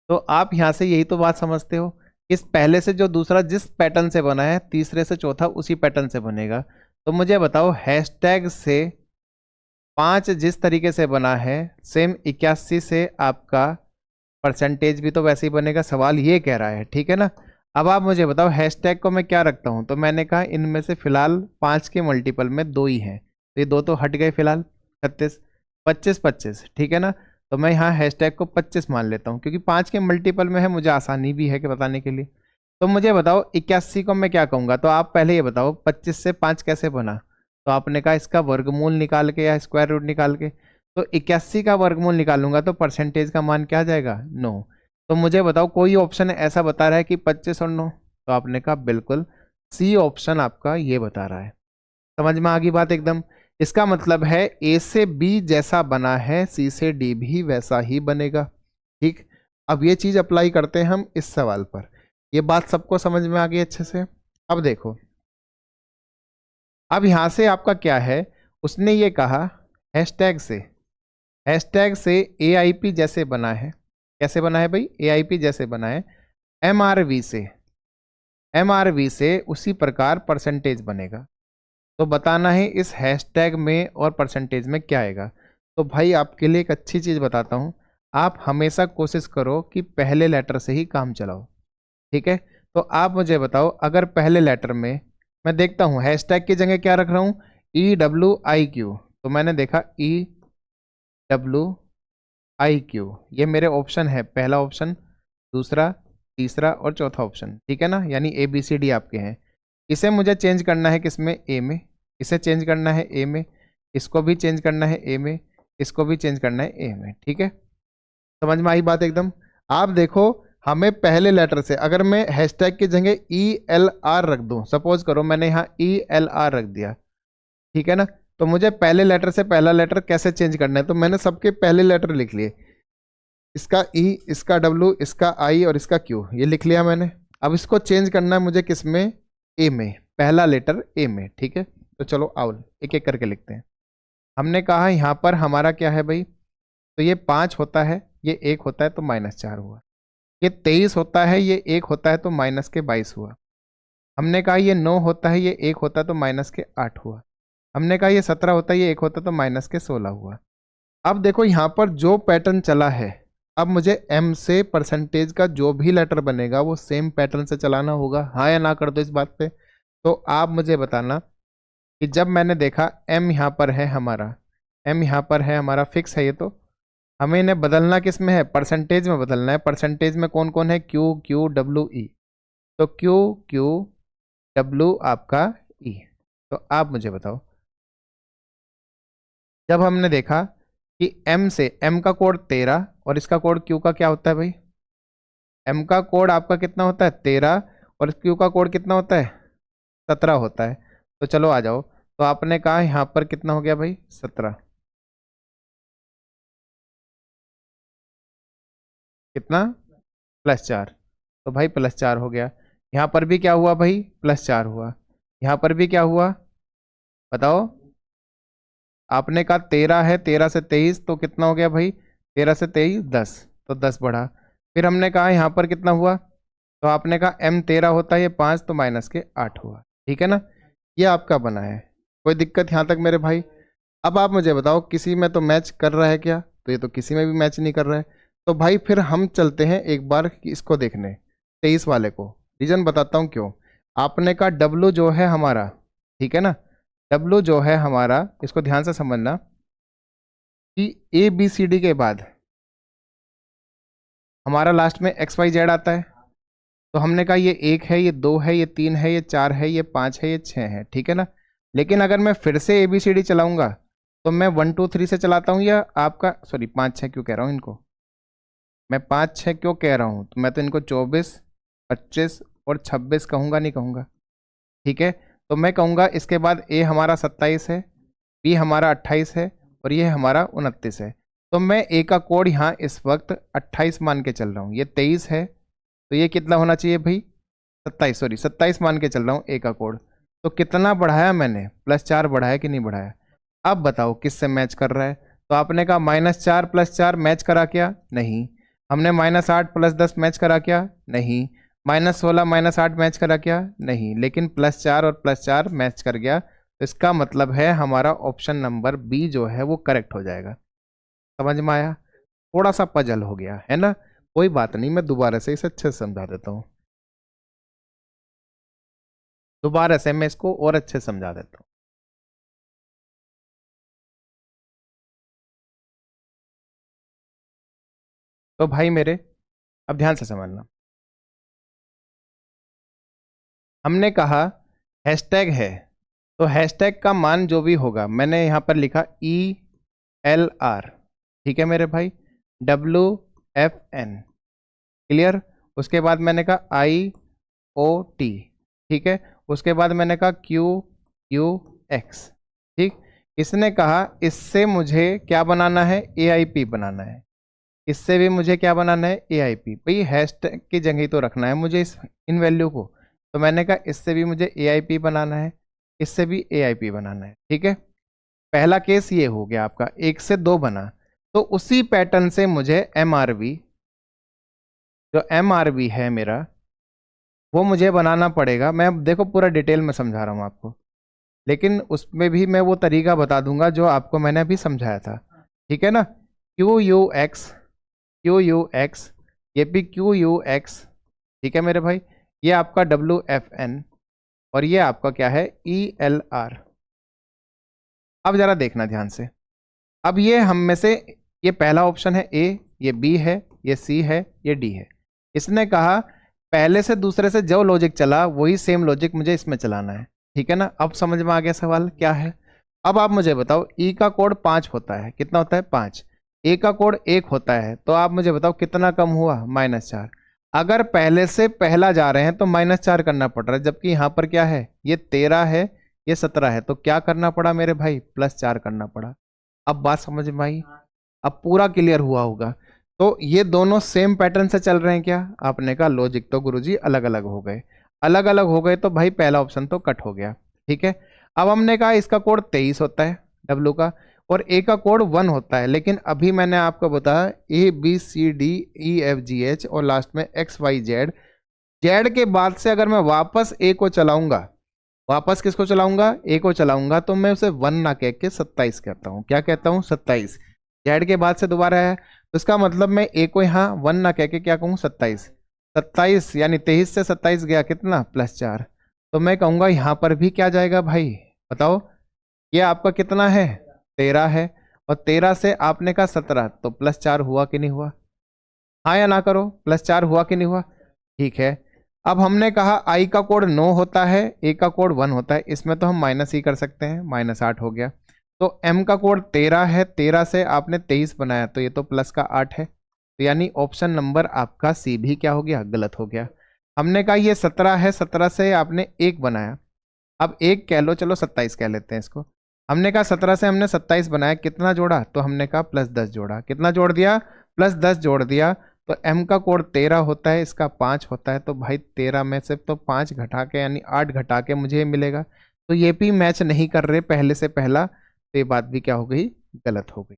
तो आप यहाँ से यही तो बात समझते हो, इस पहले से जो दूसरा जिस पैटर्न से बना है तीसरे से चौथा उसी पैटर्न से बनेगा। तो मुझे बताओ हैशटैग से 5 जिस तरीके से बना है सेम 81 से आपका परसेंटेज भी तो वैसे ही बनेगा, सवाल ये कह रहा है, ठीक है ना। अब आप मुझे बताओ हैशटैग को मैं क्या रखता हूँ, तो मैंने कहा इनमें से फिलहाल 5 के मल्टीपल में 2 ही हैं, तो ये 2 तो हट गए फिलहाल। 36 25 25, ठीक है ना। तो मैं यहाँ हैशटैग को 25 मान लेता हूँ क्योंकि 5 के मल्टीपल में है, मुझे आसानी भी है कि बताने के लिए। तो मुझे बताओ 81 को मैं क्या कहूँगा, तो आप पहले ये बताओ 25 से 5 कैसे बना। तो आपने कहा इसका वर्गमूल निकाल के या स्क्वायर रूट निकाल के। तो 81 का वर्गमूल निकालूंगा तो परसेंटेज का मान क्या आ जाएगा 9। तो मुझे बताओ कोई ऑप्शन ऐसा बता रहा है कि 25 और 9, तो आपने कहा बिल्कुल सी ऑप्शन आपका ये बता रहा है। समझ में आ गई बात एकदम। इसका मतलब है ए से बी जैसा बना है सी से डी भी वैसा ही बनेगा। ठीक, अब ये चीज अप्लाई करते हैं हम इस सवाल पर। ये बात सबको समझ में आ गई अच्छे से। अब देखो, अब यहां से आपका क्या है, उसने ये कहा हैशटैग से AIP जैसे बना है। कैसे बना है भाई, AIP जैसे बना है। MRV से उसी प्रकार परसेंटेज बनेगा। तो बताना है इस हैशटैग में और परसेंटेज में क्या आएगा। तो भाई आपके लिए एक अच्छी चीज़ बताता हूँ, आप हमेशा कोशिश करो कि पहले लेटर से ही काम चलाओ, ठीक है। तो आप मुझे बताओ अगर पहले लेटर में मैं देखता हूँ हैशटैग की जगह क्या रख रहा हूँ EWIQ, तो मैंने देखा EWIQ ये मेरे ऑप्शन है, पहला ऑप्शन, दूसरा, तीसरा और चौथा ऑप्शन, ठीक है ना, यानी ABCD आपके हैं। इसे मुझे चेंज करना है किसमें, ए में, इसे चेंज करना है ए में, इसको भी चेंज करना है ए में, इसको भी चेंज करना है ए में, ठीक है। समझ में आई बात एकदम। आप देखो हमें पहले लेटर से अगर मैं हैशटैग की जगह ELR रख दूं, सपोज करो मैंने यहाँ ELR रख दिया, ठीक है ना, तो मुझे पहले लेटर से पहला लेटर कैसे चेंज करना है, तो मैंने सबके पहले लेटर लिख लिए, इसका E, इसका W, इसका I और इसका Q, ये लिख लिया मैंने। अब इसको चेंज करना है मुझे किसमें, ए में, पहला लेटर ए में, ठीक है। तो चलो आओ एक एक करके लिखते हैं। हमने कहा यहाँ पर हमारा क्या है भाई, तो ये 5 होता है, ये 1 होता है तो -4 हुआ। ये 23 होता है, ये 1 होता है तो -22 हुआ। हमने कहा ये 9 होता है, ये 1 होता है तो -8 हुआ। हमने कहा ये 17 होता है, ये 1 होता है तो -16 हुआ। अब देखो यहाँ पर जो पैटर्न चला है, अब मुझे M से परसेंटेज का जो भी लेटर बनेगा वो सेम पैटर्न से चलाना होगा, हाँ या ना कर दो इस बात पे। तो आप मुझे बताना कि जब मैंने देखा M यहाँ पर है हमारा, M यहाँ पर है हमारा, फिक्स है ये, तो हमें इन्हें बदलना किस में है, परसेंटेज में बदलना है। परसेंटेज में कौन कौन है, Q Q W E, तो Q Q W आपका E। तो आप मुझे बताओ जब हमने देखा कि M से, M का कोड 13 और इसका कोड Q का क्या होता है भाई, M का कोड आपका कितना होता है 13 और Q का कोड कितना होता है 17 होता है। तो चलो आ जाओ, तो आपने कहा यहाँ पर कितना हो गया भाई 17, कितना +4, तो भाई +4 हो गया। यहाँ पर भी क्या हुआ भाई +4 हुआ, यहाँ पर भी क्या हुआ बताओ। आपने कहा 13 है, 13 से 23 तो कितना हो गया भाई, 13 से 23 10, तो 10 बढ़ा। फिर हमने कहा यहाँ पर कितना हुआ, तो आपने कहा M 13 होता है, ये 5 तो -8 हुआ, ठीक है ना। ये आपका बना है, कोई दिक्कत यहाँ तक मेरे भाई। अब आप मुझे बताओ किसी में तो मैच कर रहा है क्या, तो ये तो किसी में भी मैच नहीं कर रहा है। तो भाई फिर हम चलते हैं एक बार इसको देखने 23 वाले को, रीजन बताता हूँ क्यों। आपने कहा W जो है हमारा, ठीक है ना, W जो है हमारा, इसको ध्यान से समझना कि ABCD के बाद हमारा लास्ट में XYZ आता है। तो हमने कहा ये 1 है, ये 2 है, ये 3 है, ये 4 है, ये 5 है, ये 6 है, ठीक है ना। लेकिन अगर मैं फिर से ABCD चलाऊंगा तो मैं 1 2 3 से चलाता हूँ, या आपका सॉरी 5 6 क्यों कह रहा हूँ इनको, मैं 5 6 क्यों कह रहा हूँ, तो मैं तो इनको 24 25 और 26 कहूँगा, नहीं कहूँगा? ठीक है, तो मैं कहूँगा इसके बाद ए हमारा 27 है, बी हमारा 28 है और ये हमारा 29 है। तो मैं ए का कोड यहाँ इस वक्त 28 मान के चल रहा हूँ। ये 23 है तो ये कितना होना चाहिए भाई, 27, सॉरी 27 मान के चल रहा हूँ ए का कोड। तो कितना बढ़ाया मैंने, +4 बढ़ाया कि नहीं बढ़ाया? अब बताओ किससे मैच कर रहा है? तो आपने कहा -4 +4 मैच करा क्या? नहीं। हमने -8 +10 मैच करा क्या? नहीं। -16 -8 मैच करा क्या? नहीं। लेकिन +4 और +4 मैच कर गया, तो इसका मतलब है हमारा ऑप्शन नंबर बी जो है वो करेक्ट हो जाएगा। समझ में आया? थोड़ा सा पजल हो गया है ना, कोई बात नहीं, मैं दोबारा से इसे अच्छे से समझा देता हूँ। दोबारा से मैं इसको और अच्छे से समझा देता हूँ। तो भाई मेरे, अब ध्यान से समझना। हमने कहा हैशटैग है, तो हैशटैग का मान जो भी होगा, मैंने यहाँ पर लिखा ELR, ठीक है मेरे भाई, WFN, क्लियर। उसके बाद मैंने कहा IOT, ठीक है। उसके बाद मैंने कहा QUX, ठीक। इसने कहा इससे मुझे क्या बनाना है, AIP बनाना है। इससे भी मुझे क्या बनाना है, AIP। भाई हैशटैग की जगह ही तो रखना है मुझे इन वैल्यू को। तो मैंने कहा इससे भी मुझे AIP बनाना है, इससे भी AIP बनाना है, ठीक है। पहला केस ये हो गया आपका, 1 से 2 बना। तो उसी पैटर्न से मुझे MRV, जो MRV है मेरा, वो मुझे बनाना पड़ेगा। मैं देखो पूरा डिटेल में समझा रहा हूँ आपको, लेकिन उसमें भी मैं वो तरीका बता दूंगा जो आपको मैंने अभी समझाया था, ठीक है ना। QUX, QUX, ये भी QUX, ठीक है मेरे भाई। ये आपका WFN और ये आपका क्या है, ELR। अब जरा देखना ध्यान से। अब ये हम में से, ये पहला ऑप्शन है A, ये B है, ये C है, ये D है। इसने कहा पहले से दूसरे से जो लॉजिक चला वही सेम लॉजिक मुझे इसमें चलाना है, ठीक है ना। अब समझ में आ गया सवाल क्या है। अब आप मुझे बताओ, E का कोड 5 होता है, कितना होता है 5। A का कोड 1 होता है, तो आप मुझे बताओ कितना कम हुआ, -4। अगर पहले से पहला जा रहे हैं तो -4 करना पड़ रहा है, जबकि यहाँ पर क्या है, ये 13 है, ये 17 है, तो क्या करना पड़ा मेरे भाई, +4 करना पड़ा। अब बात समझ में आई, अब पूरा क्लियर हुआ होगा। तो ये दोनों सेम पैटर्न से चल रहे हैं क्या? आपने कहा लॉजिक तो गुरुजी अलग अलग हो गए। अलग अलग हो गए तो भाई पहला ऑप्शन तो कट हो गया, ठीक है। अब हमने कहा इसका कोड 23 होता है W का, और A का कोड 1 होता है। लेकिन अभी मैंने आपको बताया ABCDEFGH और लास्ट में XYZ। जेड के बाद से अगर मैं वापस A को चलाऊंगा, वापस किसको चलाऊंगा, A को चलाऊंगा, तो मैं उसे 1 ना कह के 27 कहता हूँ। क्या कहता हूँ, 27। जेड के बाद से दोबारा है, तो इसका मतलब मैं A को यहाँ 1 ना कह के क्या कहूँ, 27। 27 यानी 23 से 27 गया कितना, +4। तो मैं कहूँगा यहाँ पर भी क्या जाएगा भाई, बताओ। ये आपका कितना है, 13 है, और 13 से आपने कहा 17, तो +4 हुआ कि नहीं हुआ? हाँ या ना करो, +4 हुआ कि नहीं हुआ? ठीक है। अब हमने कहा आई का कोड 9 होता है, ए का कोड 1 होता है, इसमें तो हम माइनस ही कर सकते हैं, -8 हो गया। तो एम का कोड 13 है, 13 से आपने 23 बनाया, तो ये तो प्लस का 8 है। तो यानी ऑप्शन नंबर आपका सी भी क्या हो गया, गलत हो गया। हमने कहा ये 17 है, 17 से आपने 1 बनाया, अब 1 कह लो, चलो 27 कह लेते हैं इसको। हमने कहा 17 से हमने 27 बनाया, कितना जोड़ा, तो हमने कहा +10 जोड़ा। कितना जोड़ दिया, +10 जोड़ दिया। तो m का कोड 13 होता है, इसका 5 होता है, तो भाई 13 में से तो 5 घटा के यानी 8 घटा के मुझे ये मिलेगा। तो ये भी मैच नहीं कर रहे पहले से पहला, तो ये बात भी क्या हो गई, गलत हो गई।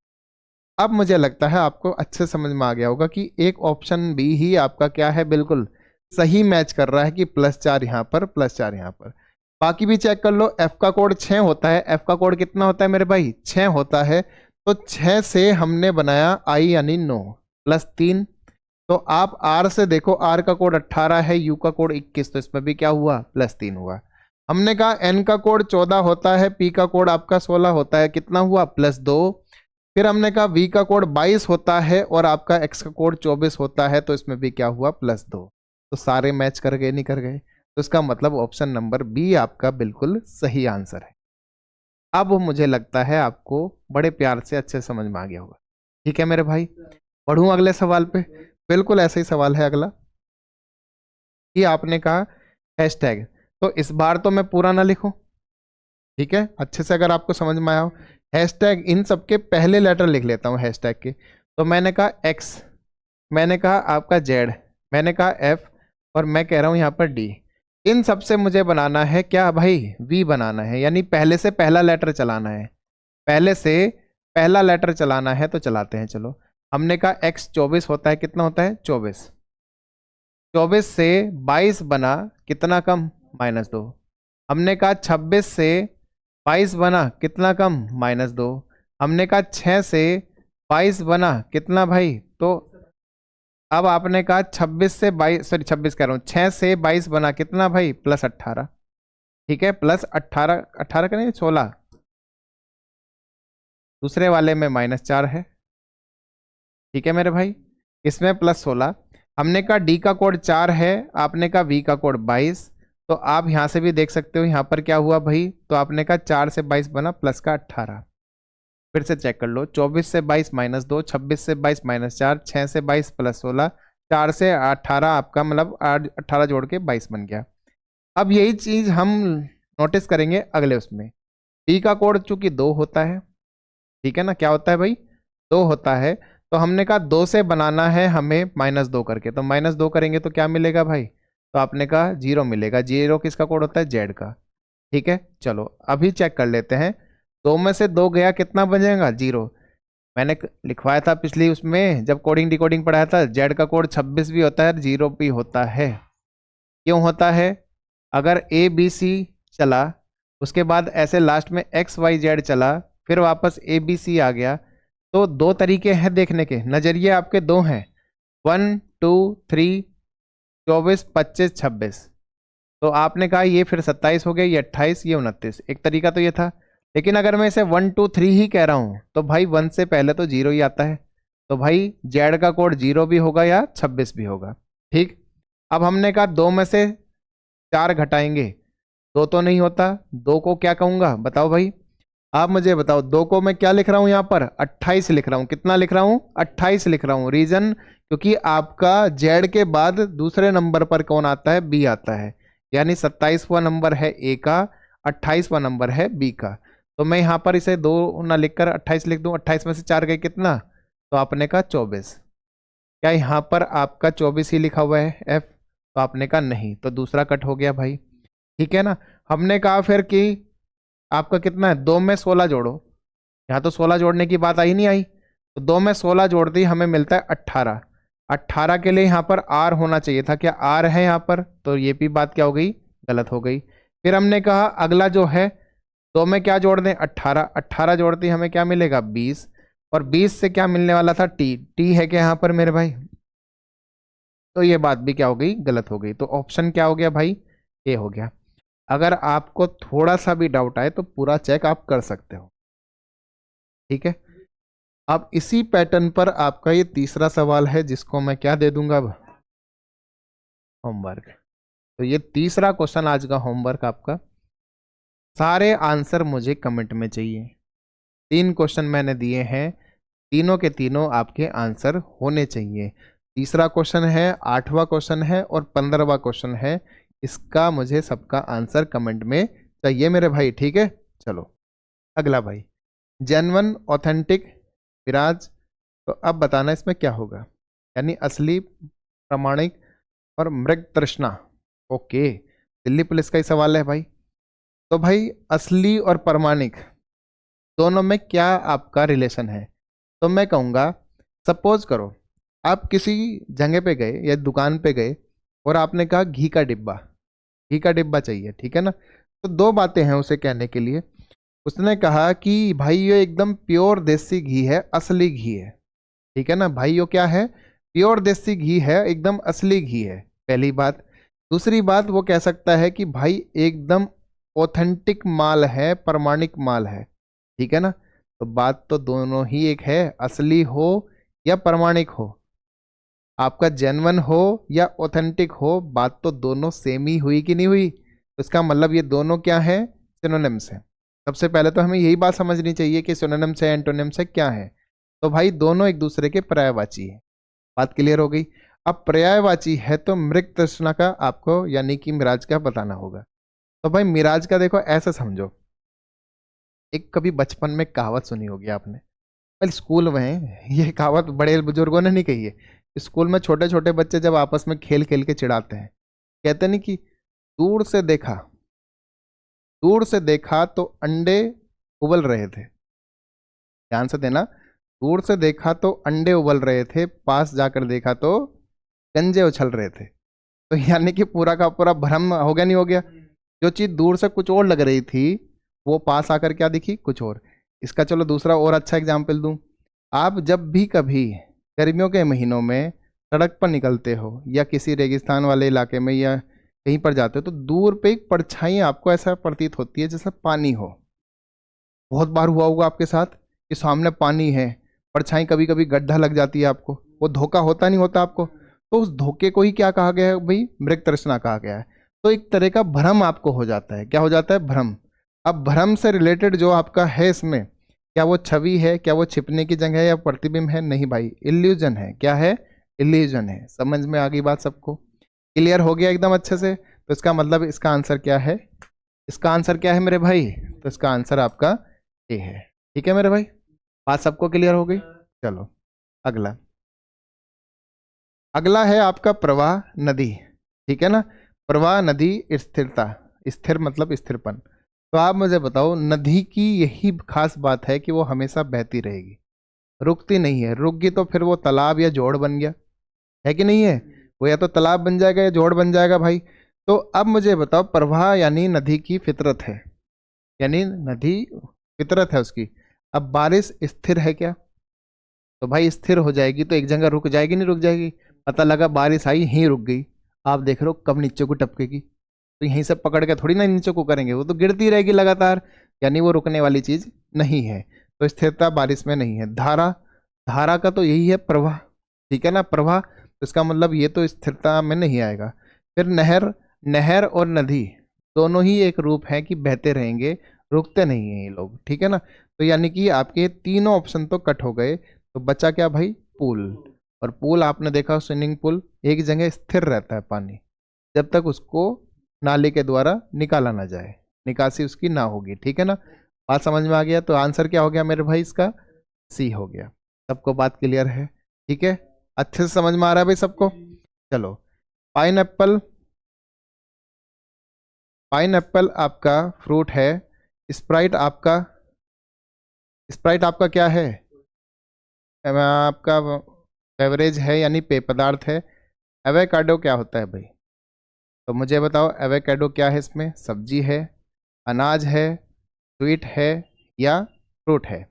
अब मुझे लगता है आपको अच्छे समझ में आ गया होगा कि एक ऑप्शन बी ही आपका क्या है, बिल्कुल सही मैच कर रहा है कि +4 यहाँ पर, +4 यहाँ पर। बाकी भी चेक कर लो। एफ का कोड 6 होता है, एफ का कोड कितना होता है मेरे भाई, 6 होता है। तो 6 से हमने बनाया आई यानी 9 +3। तो आप आर से देखो, आर का कोड 18 है, यू का कोड 21, तो इसमें भी क्या हुआ, +3 हुआ। हमने कहा एन का कोड 14 होता है, पी का कोड आपका 16 होता है, कितना हुआ, +2। फिर हमने कहा वी का कोड 22 होता है और आपका एक्स का कोड 24 होता है, तो इसमें भी क्या हुआ, +2। तो सारे मैच कर गए, नहीं कर गए? तो इसका मतलब ऑप्शन नंबर बी आपका बिल्कुल सही आंसर है। अब मुझे लगता है आपको बड़े प्यार से अच्छे समझ में आ गया होगा, ठीक है मेरे भाई। बढ़ूं अगले सवाल पे। बिल्कुल ऐसा ही सवाल है अगला कि आपने कहा हैशटैग, तो इस बार तो मैं पूरा ना लिखूं, ठीक है, अच्छे से अगर आपको समझ में आया हो। हैशटैग इन सबके पहले लेटर लिख लेता हूँ हैशटैग के। तो मैंने कहा एक्स, मैंने कहा आपका जेड, मैंने कहा एफ, और मैं कह रहा हूँ यहाँ पर डी। इन सब से मुझे बनाना है क्या भाई, वी बनाना है, यानी पहले से पहला लेटर चलाना है, पहले से पहला लेटर चलाना है, तो चलाते हैं चलो। हमने कहा एक्स 24 होता है, कितना होता है 24, 24 से 22 बना कितना कम, -2। हमने कहा 26 से 22 बना कितना कम, -2। हमने कहा 6 से 22 बना कितना भाई, तो अब आपने कहा 26 से 22, सॉरी 26 कह रहा हूँ, 6 से 22 बना कितना भाई, +18, ठीक है, +18, 18 का नहीं 16, दूसरे वाले में -4 है, ठीक है मेरे भाई, इसमें +16। हमने कहा डी का कोड 4 है, आपने कहा वी का कोड 22, तो आप यहाँ से भी देख सकते हो यहाँ पर क्या हुआ भाई, तो आपने कहा 4 से 22 बना प्लस का 18। फिर से चेक कर लो, 24 से 22 -2, 26 से 22 -4, 6 से 22 +16, 4 से 18 आपका मतलब 18 जोड़ के 22 बन गया। अब यही चीज़ हम नोटिस करेंगे अगले उसमें, डी का कोड चूंकि 2 होता है, ठीक है ना, क्या होता है भाई 2 होता है, तो हमने कहा 2 से बनाना है हमें -2 करके, तो -2 करेंगे तो क्या मिलेगा भाई, तो आपने कहा 0 मिलेगा, 0 किसका कोड होता है, जेड का, ठीक है। चलो अभी चेक कर लेते हैं, 2 में से 2 गया कितना बचेगा 0। मैंने लिखवाया था पिछली उसमें जब कोडिंग डिकोडिंग पढ़ाया था, जेड का कोड 26 भी होता है, 0 भी होता है। क्यों होता है, अगर ए बी सी चला, उसके बाद ऐसे लास्ट में एक्स वाई जेड चला, फिर वापस ए बी सी आ गया, तो 2 तरीके हैं देखने के, नजरिए आपके 2 हैं, 1 2 3, 24 25 26। तो आपने कहा ये फिर 27 हो गया, ये 28, ये 29, एक तरीका तो ये था। लेकिन अगर मैं इसे 1 2 3 ही कह रहा हूं, तो भाई 1 से पहले तो 0 ही आता है, तो भाई जेड का कोड 0 भी होगा या 26 भी होगा, ठीक। अब हमने कहा 2 में से 4 घटाएंगे, 2 तो नहीं होता, 2 को क्या कहूंगा बताओ भाई, आप मुझे बताओ, 2 को मैं क्या लिख रहा हूं यहाँ पर, 28 लिख रहा हूं, कितना लिख रहा हूं 28 लिख रहा हूं, रीजन क्योंकि आपका जेड के बाद दूसरे नंबर पर कौन आता है, बी आता है, यानी 27वां नंबर है ए का, 28वां नंबर है बी का। तो मैं यहाँ पर इसे 2 ना लिखकर 28 लिख दूं, 28 में से 4 गए कितना, तो आपने कहा 24। क्या यहाँ पर आपका 24 ही लिखा हुआ है एफ, तो आपने कहा नहीं, तो दूसरा कट हो गया भाई, ठीक है ना। हमने कहा फिर कि आपका कितना है, 2 में 16 जोड़ो, यहाँ तो 16 जोड़ने की बात आई नहीं आई, तो 2 में 16 जोड़ दी, हमें मिलता है 18। 18 के लिए यहाँ पर आर होना चाहिए था, क्या आर है यहाँ पर, तो ये भी बात क्या हो गई, गलत हो गई। फिर हमने कहा अगला जो है, 2 में क्या जोड़ दें 18, 18 जोड़ दी हमें क्या मिलेगा 20, और 20 से क्या मिलने वाला था टी, टी है क्या यहाँ पर मेरे भाई, तो ये बात भी क्या हो गई, गलत हो गई। तो ऑप्शन क्या हो गया भाई, ए हो गया। अगर आपको थोड़ा सा भी डाउट आए तो पूरा चेक आप कर सकते हो, ठीक है। अब इसी पैटर्न पर आपका ये तीसरा सवाल है, जिसको मैं क्या दे दूंगा अब, होमवर्क। तो ये तीसरा क्वेश्चन आज का होमवर्क आपका, सारे आंसर मुझे कमेंट में चाहिए। 3 क्वेश्चन मैंने दिए हैं, तीनों के तीनों आपके आंसर होने चाहिए। तीसरा क्वेश्चन है, 8वां क्वेश्चन है और 15वां क्वेश्चन है, इसका मुझे सबका आंसर कमेंट में चाहिए मेरे भाई, ठीक है। चलो अगला भाई, जेन्युइन ऑथेंटिक विराज, तो अब बताना इसमें क्या होगा, यानी असली प्रमाणिक और मृग तृष्णा, ओके, दिल्ली पुलिस का ही सवाल है भाई। तो भाई असली और प्रमाणिक दोनों में क्या आपका रिलेशन है, तो मैं कहूँगा सपोज करो आप किसी जगह पे गए या दुकान पे गए और आपने कहा घी का डिब्बा, घी का डिब्बा चाहिए, ठीक है ना। तो 2 बातें हैं उसे कहने के लिए, उसने कहा कि भाई ये एकदम प्योर देसी घी है, असली घी है, ठीक है ना भाई, ये क्या है प्योर देसी घी है, एकदम असली घी है, पहली बात। दूसरी बात वो कह सकता है कि भाई एकदम ऑथेंटिक माल है, प्रमाणिक माल है, ठीक है ना। तो बात तो दोनों ही एक है, असली हो या प्रमाणिक हो, आपका जेन्युइन हो या ऑथेंटिक हो, बात तो दोनों सेम ही हुई कि नहीं हुई। तो इसका मतलब ये दोनों क्या है, सिनोनिम्स है। सबसे पहले तो हमें यही बात समझनी चाहिए कि सिनोनिम्स है एंटोनिम्स है क्या है, तो भाई दोनों एक दूसरे के पर्यायवाची है। बात क्लियर हो गई। अब पर्यायवाची है तो मृग तृष्णा का आपको यानी कि मिराज का बताना होगा। तो भाई मिराज का देखो ऐसा समझो, एक कभी बचपन में कहावत सुनी होगी आपने, पहले स्कूल में ये कहावत बड़े बुजुर्गों ने नहीं कही है। स्कूल में छोटे छोटे बच्चे जब आपस में खेल खेल के चिढ़ाते हैं, कहते नहीं कि दूर से देखा, दूर से देखा तो अंडे उबल रहे थे। ध्यान से देना, दूर से देखा तो अंडे उबल रहे थे, पास जाकर देखा तो गंजे उछल रहे थे। तो यानी कि पूरा का पूरा भ्रम हो गया, नहीं हो गया? जो चीज दूर से कुछ और लग रही थी वो पास आकर क्या दिखी, कुछ और। इसका चलो दूसरा और अच्छा एग्जाम्पल दूं। आप जब भी कभी गर्मियों के महीनों में सड़क पर निकलते हो या किसी रेगिस्तान वाले इलाके में या कहीं पर जाते हो, तो दूर पे एक परछाई आपको ऐसा प्रतीत होती है जैसे पानी हो। बहुत बार हुआ होगा आपके साथ कि सामने पानी है, परछाई कभी कभी गड्ढा लग जाती है आपको, वो धोखा होता नहीं होता आपको? तो उस धोखे को ही क्या कहा गया है भाई, मृग तृष्णा कहा गया है। तो एक तरह का भ्रम आपको हो जाता है। क्या हो जाता है? भ्रम। अब भ्रम से रिलेटेड जो आपका है इसमें, क्या वो छवि है, क्या वो छिपने की जगह है या प्रतिबिंब है? नहीं भाई, इल्यूजन है। क्या है? इल्यूजन है। समझ में आ गई बात सबको? क्लियर हो गया एकदम अच्छे से? तो इसका मतलब इसका आंसर क्या है? इसका आंसर क्या है मेरे भाई? तो इसका आंसर आपका ए है। ठीक है मेरे भाई, बात सबको क्लियर हो गई? चलो अगला, अगला है आपका प्रवाह नदी। ठीक है ना? प्रवाह नदी स्थिरता, स्थिर मतलब स्थिरपन। तो आप मुझे बताओ, नदी की यही खास बात है कि वो हमेशा बहती रहेगी, रुकती नहीं है। रुक गई तो फिर वो तालाब या जोड़ बन गया, है कि नहीं है? वो या तो तालाब बन जाएगा या जोड़ बन जाएगा भाई। तो अब मुझे बताओ, प्रवाह यानी नदी की फितरत है, यानी नदी फितरत है उसकी। अब बारिश स्थिर है क्या? तो भाई स्थिर हो जाएगी तो एक जगह रुक जाएगी, नहीं रुक जाएगी? पता लगा बारिश आई ही रुक गई, आप देख रहे हो कब नीचे को टपकेगी। तो यहीं से पकड़ के थोड़ी ना नीचे को करेंगे, वो तो गिरती रहेगी लगातार, यानी वो रुकने वाली चीज नहीं है। तो स्थिरता बारिश में नहीं है। धारा, धारा का तो यही है प्रवाह। ठीक है ना? प्रवाह, तो इसका मतलब ये तो स्थिरता में नहीं आएगा। फिर नहर, नहर और नदी दोनों ही एक रूप है कि बहते रहेंगे, रुकते नहीं हैं ये लोग। ठीक है ना? तो यानी कि आपके तीनों ऑप्शन तो कट हो गए। तो बचा क्या भाई? पूल। और पूल आपने देखा, स्विमिंग पूल एक जगह स्थिर रहता है पानी, जब तक उसको नाले के द्वारा निकाला ना जाए, निकासी उसकी ना होगी। ठीक है ना? बात समझ में आ गया? तो आंसर क्या हो गया मेरे भाई? इसका सी हो गया। सबको बात क्लियर है? ठीक है, अच्छे से समझ में आ रहा है भाई सबको? चलो, पाइन एप्पल, पाइन एप्पल आपका फ्रूट है। स्प्राइट आपका, स्प्राइट आपका क्या है? आपका बेवरेज है यानी पेय पदार्थ है। एवोकाडो क्या होता है भाई? तो मुझे बताओ, एवोकाडो क्या है? इसमें सब्जी है, अनाज है, स्वीट है या फ्रूट है?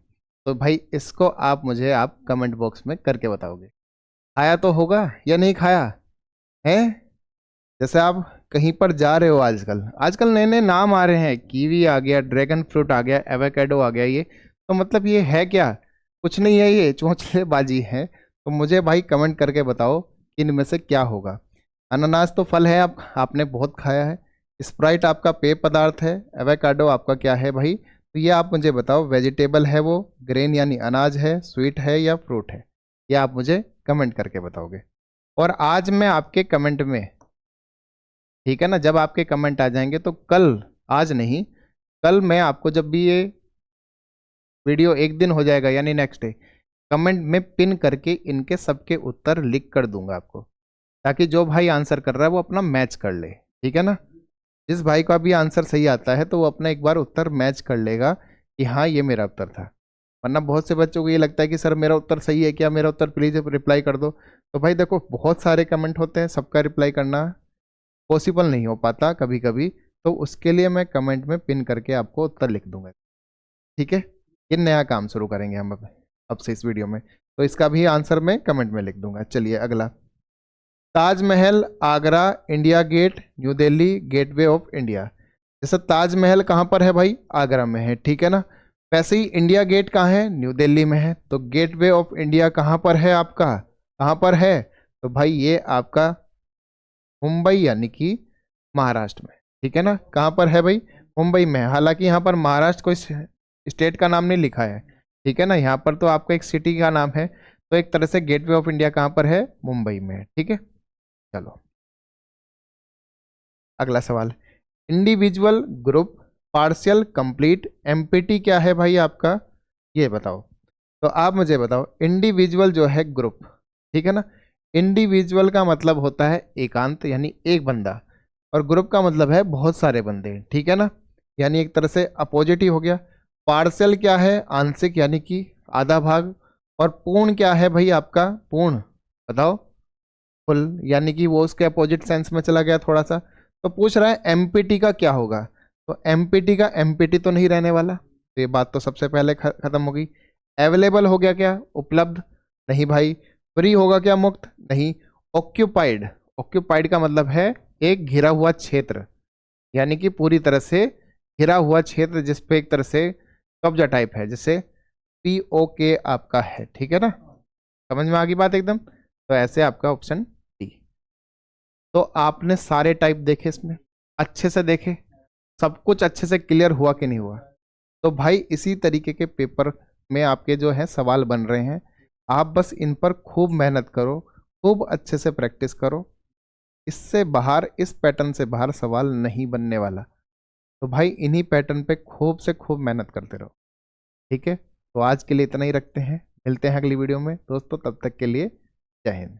तो भाई इसको आप मुझे आप कमेंट बॉक्स में करके बताओगे। खाया तो होगा या नहीं खाया है? जैसे आप कहीं पर जा रहे हो, आजकल आजकल नए नए नाम आ रहे हैं, कीवी आ गया, ड्रैगन फ्रूट आ गया, एवोकाडो आ गया। ये तो मतलब ये है क्या? कुछ नहीं है, ये चोंचलेबाजी है। तो मुझे भाई कमेंट करके बताओ कि इनमें से क्या होगा। अनानास तो फल है, आप आपने बहुत खाया है। स्प्राइट आपका पेय पदार्थ है। एवोकाडो आपका क्या है भाई? तो ये आप मुझे बताओ, वेजिटेबल है वो, ग्रेन यानी अनाज है, स्वीट है या फ्रूट है? ये आप मुझे कमेंट करके बताओगे। और आज मैं आपके कमेंट में, ठीक है ना, जब आपके कमेंट आ जाएंगे तो कल, आज नहीं, कल मैं आपको जब भी ये वीडियो एक दिन हो जाएगा यानी नेक्स्ट डे, कमेंट में पिन करके इनके सबके उत्तर लिख कर दूंगा आपको, ताकि जो भाई आंसर कर रहा है वो अपना मैच कर ले। ठीक है ना? जिस भाई का भी आंसर सही आता है तो वो अपना एक बार उत्तर मैच कर लेगा कि हाँ ये मेरा उत्तर था। वरना बहुत से बच्चों को ये लगता है कि सर मेरा उत्तर सही है क्या, मेरा उत्तर प्लीज़ रिप्लाई कर दो। तो भाई देखो, बहुत सारे कमेंट होते हैं, सबका रिप्लाई करना पॉसिबल नहीं हो पाता कभी कभी, तो उसके लिए मैं कमेंट में पिन करके आपको उत्तर लिख दूंगा। ठीक है? ये नया काम शुरू करेंगे हम अब से इस वीडियो में, तो इसका भी आंसर मैं कमेंट में लिख दूंगा। चलिए अगला, Taj Mahal Agra, India Gate, New Delhi, gateway of India. जैसे ताजमहल कहाँ पर है भाई? आगरा में है। ठीक है ना? वैसे ही इंडिया गेट कहाँ है? न्यू दिल्ली में है। तो गेटवे ऑफ इंडिया कहाँ पर है आपका? कहाँ पर है? तो भाई ये आपका मुंबई यानी कि महाराष्ट्र में। ठीक है ना? कहाँ पर है भाई? मुंबई में। हालांकि यहाँ पर महाराष्ट्र कोई स्टेट का नाम नहीं लिखा है। ठीक है ना? यहाँ पर तो आपका एक सिटी का नाम है। तो एक तरह से गेटवे ऑफ इंडिया कहाँ पर है? मुंबई में है। ठीक है, चलो अगला सवाल, individual, group, partial, complete, empty क्या है भाई आपका, ये बताओ। तो आप मुझे बताओ, इंडिविजुअल जो है ग्रुप, ठीक है ना, इंडिविजुअल का मतलब होता है एकांत यानी एक बंदा, और ग्रुप का मतलब है बहुत सारे बंदे, ठीक है ना, यानी एक तरह से अपोजिट ही हो गया। पार्शियल क्या है? आंशिक यानी कि आधा भाग। और पूर्ण क्या है भाई आपका? पूर्ण बताओ। फुल यानी कि वो उसके अपोजिट सेंस में चला गया थोड़ा सा। तो पूछ रहा है एमपीटी का क्या होगा, तो एमपीटी का एमपीटी तो नहीं रहने वाला, तो ये बात तो सबसे पहले खत्म हो गई। अवेलेबल हो गया क्या? उपलब्ध, नहीं भाई। फ्री होगा क्या? मुक्त, नहीं। ऑक्यूपाइड, ऑक्यूपाइड का मतलब है एक घिरा हुआ क्षेत्र, यानी कि पूरी तरह से घिरा हुआ क्षेत्र जिसपे एक तरह से कब्जा टाइप है, जैसे पीओके आपका है, ठीक है ना, समझ में आ गई बात एकदम। तो ऐसे आपका ऑप्शन डी। तो आपने सारे टाइप देखे इसमें, अच्छे से देखे, सब कुछ अच्छे से क्लियर हुआ कि नहीं हुआ? तो भाई इसी तरीके के पेपर में आपके जो है सवाल बन रहे हैं, आप बस इन पर खूब मेहनत करो, खूब अच्छे से प्रैक्टिस करो। इससे बाहर, इस पैटर्न से बाहर सवाल नहीं बनने वाला। तो भाई इन्हीं पैटर्न पे खूब से खूब मेहनत करते रहो, ठीक है। तो आज के लिए इतना ही रखते हैं, मिलते हैं अगली वीडियो में दोस्तों, तब तक के लिए जय हिंद।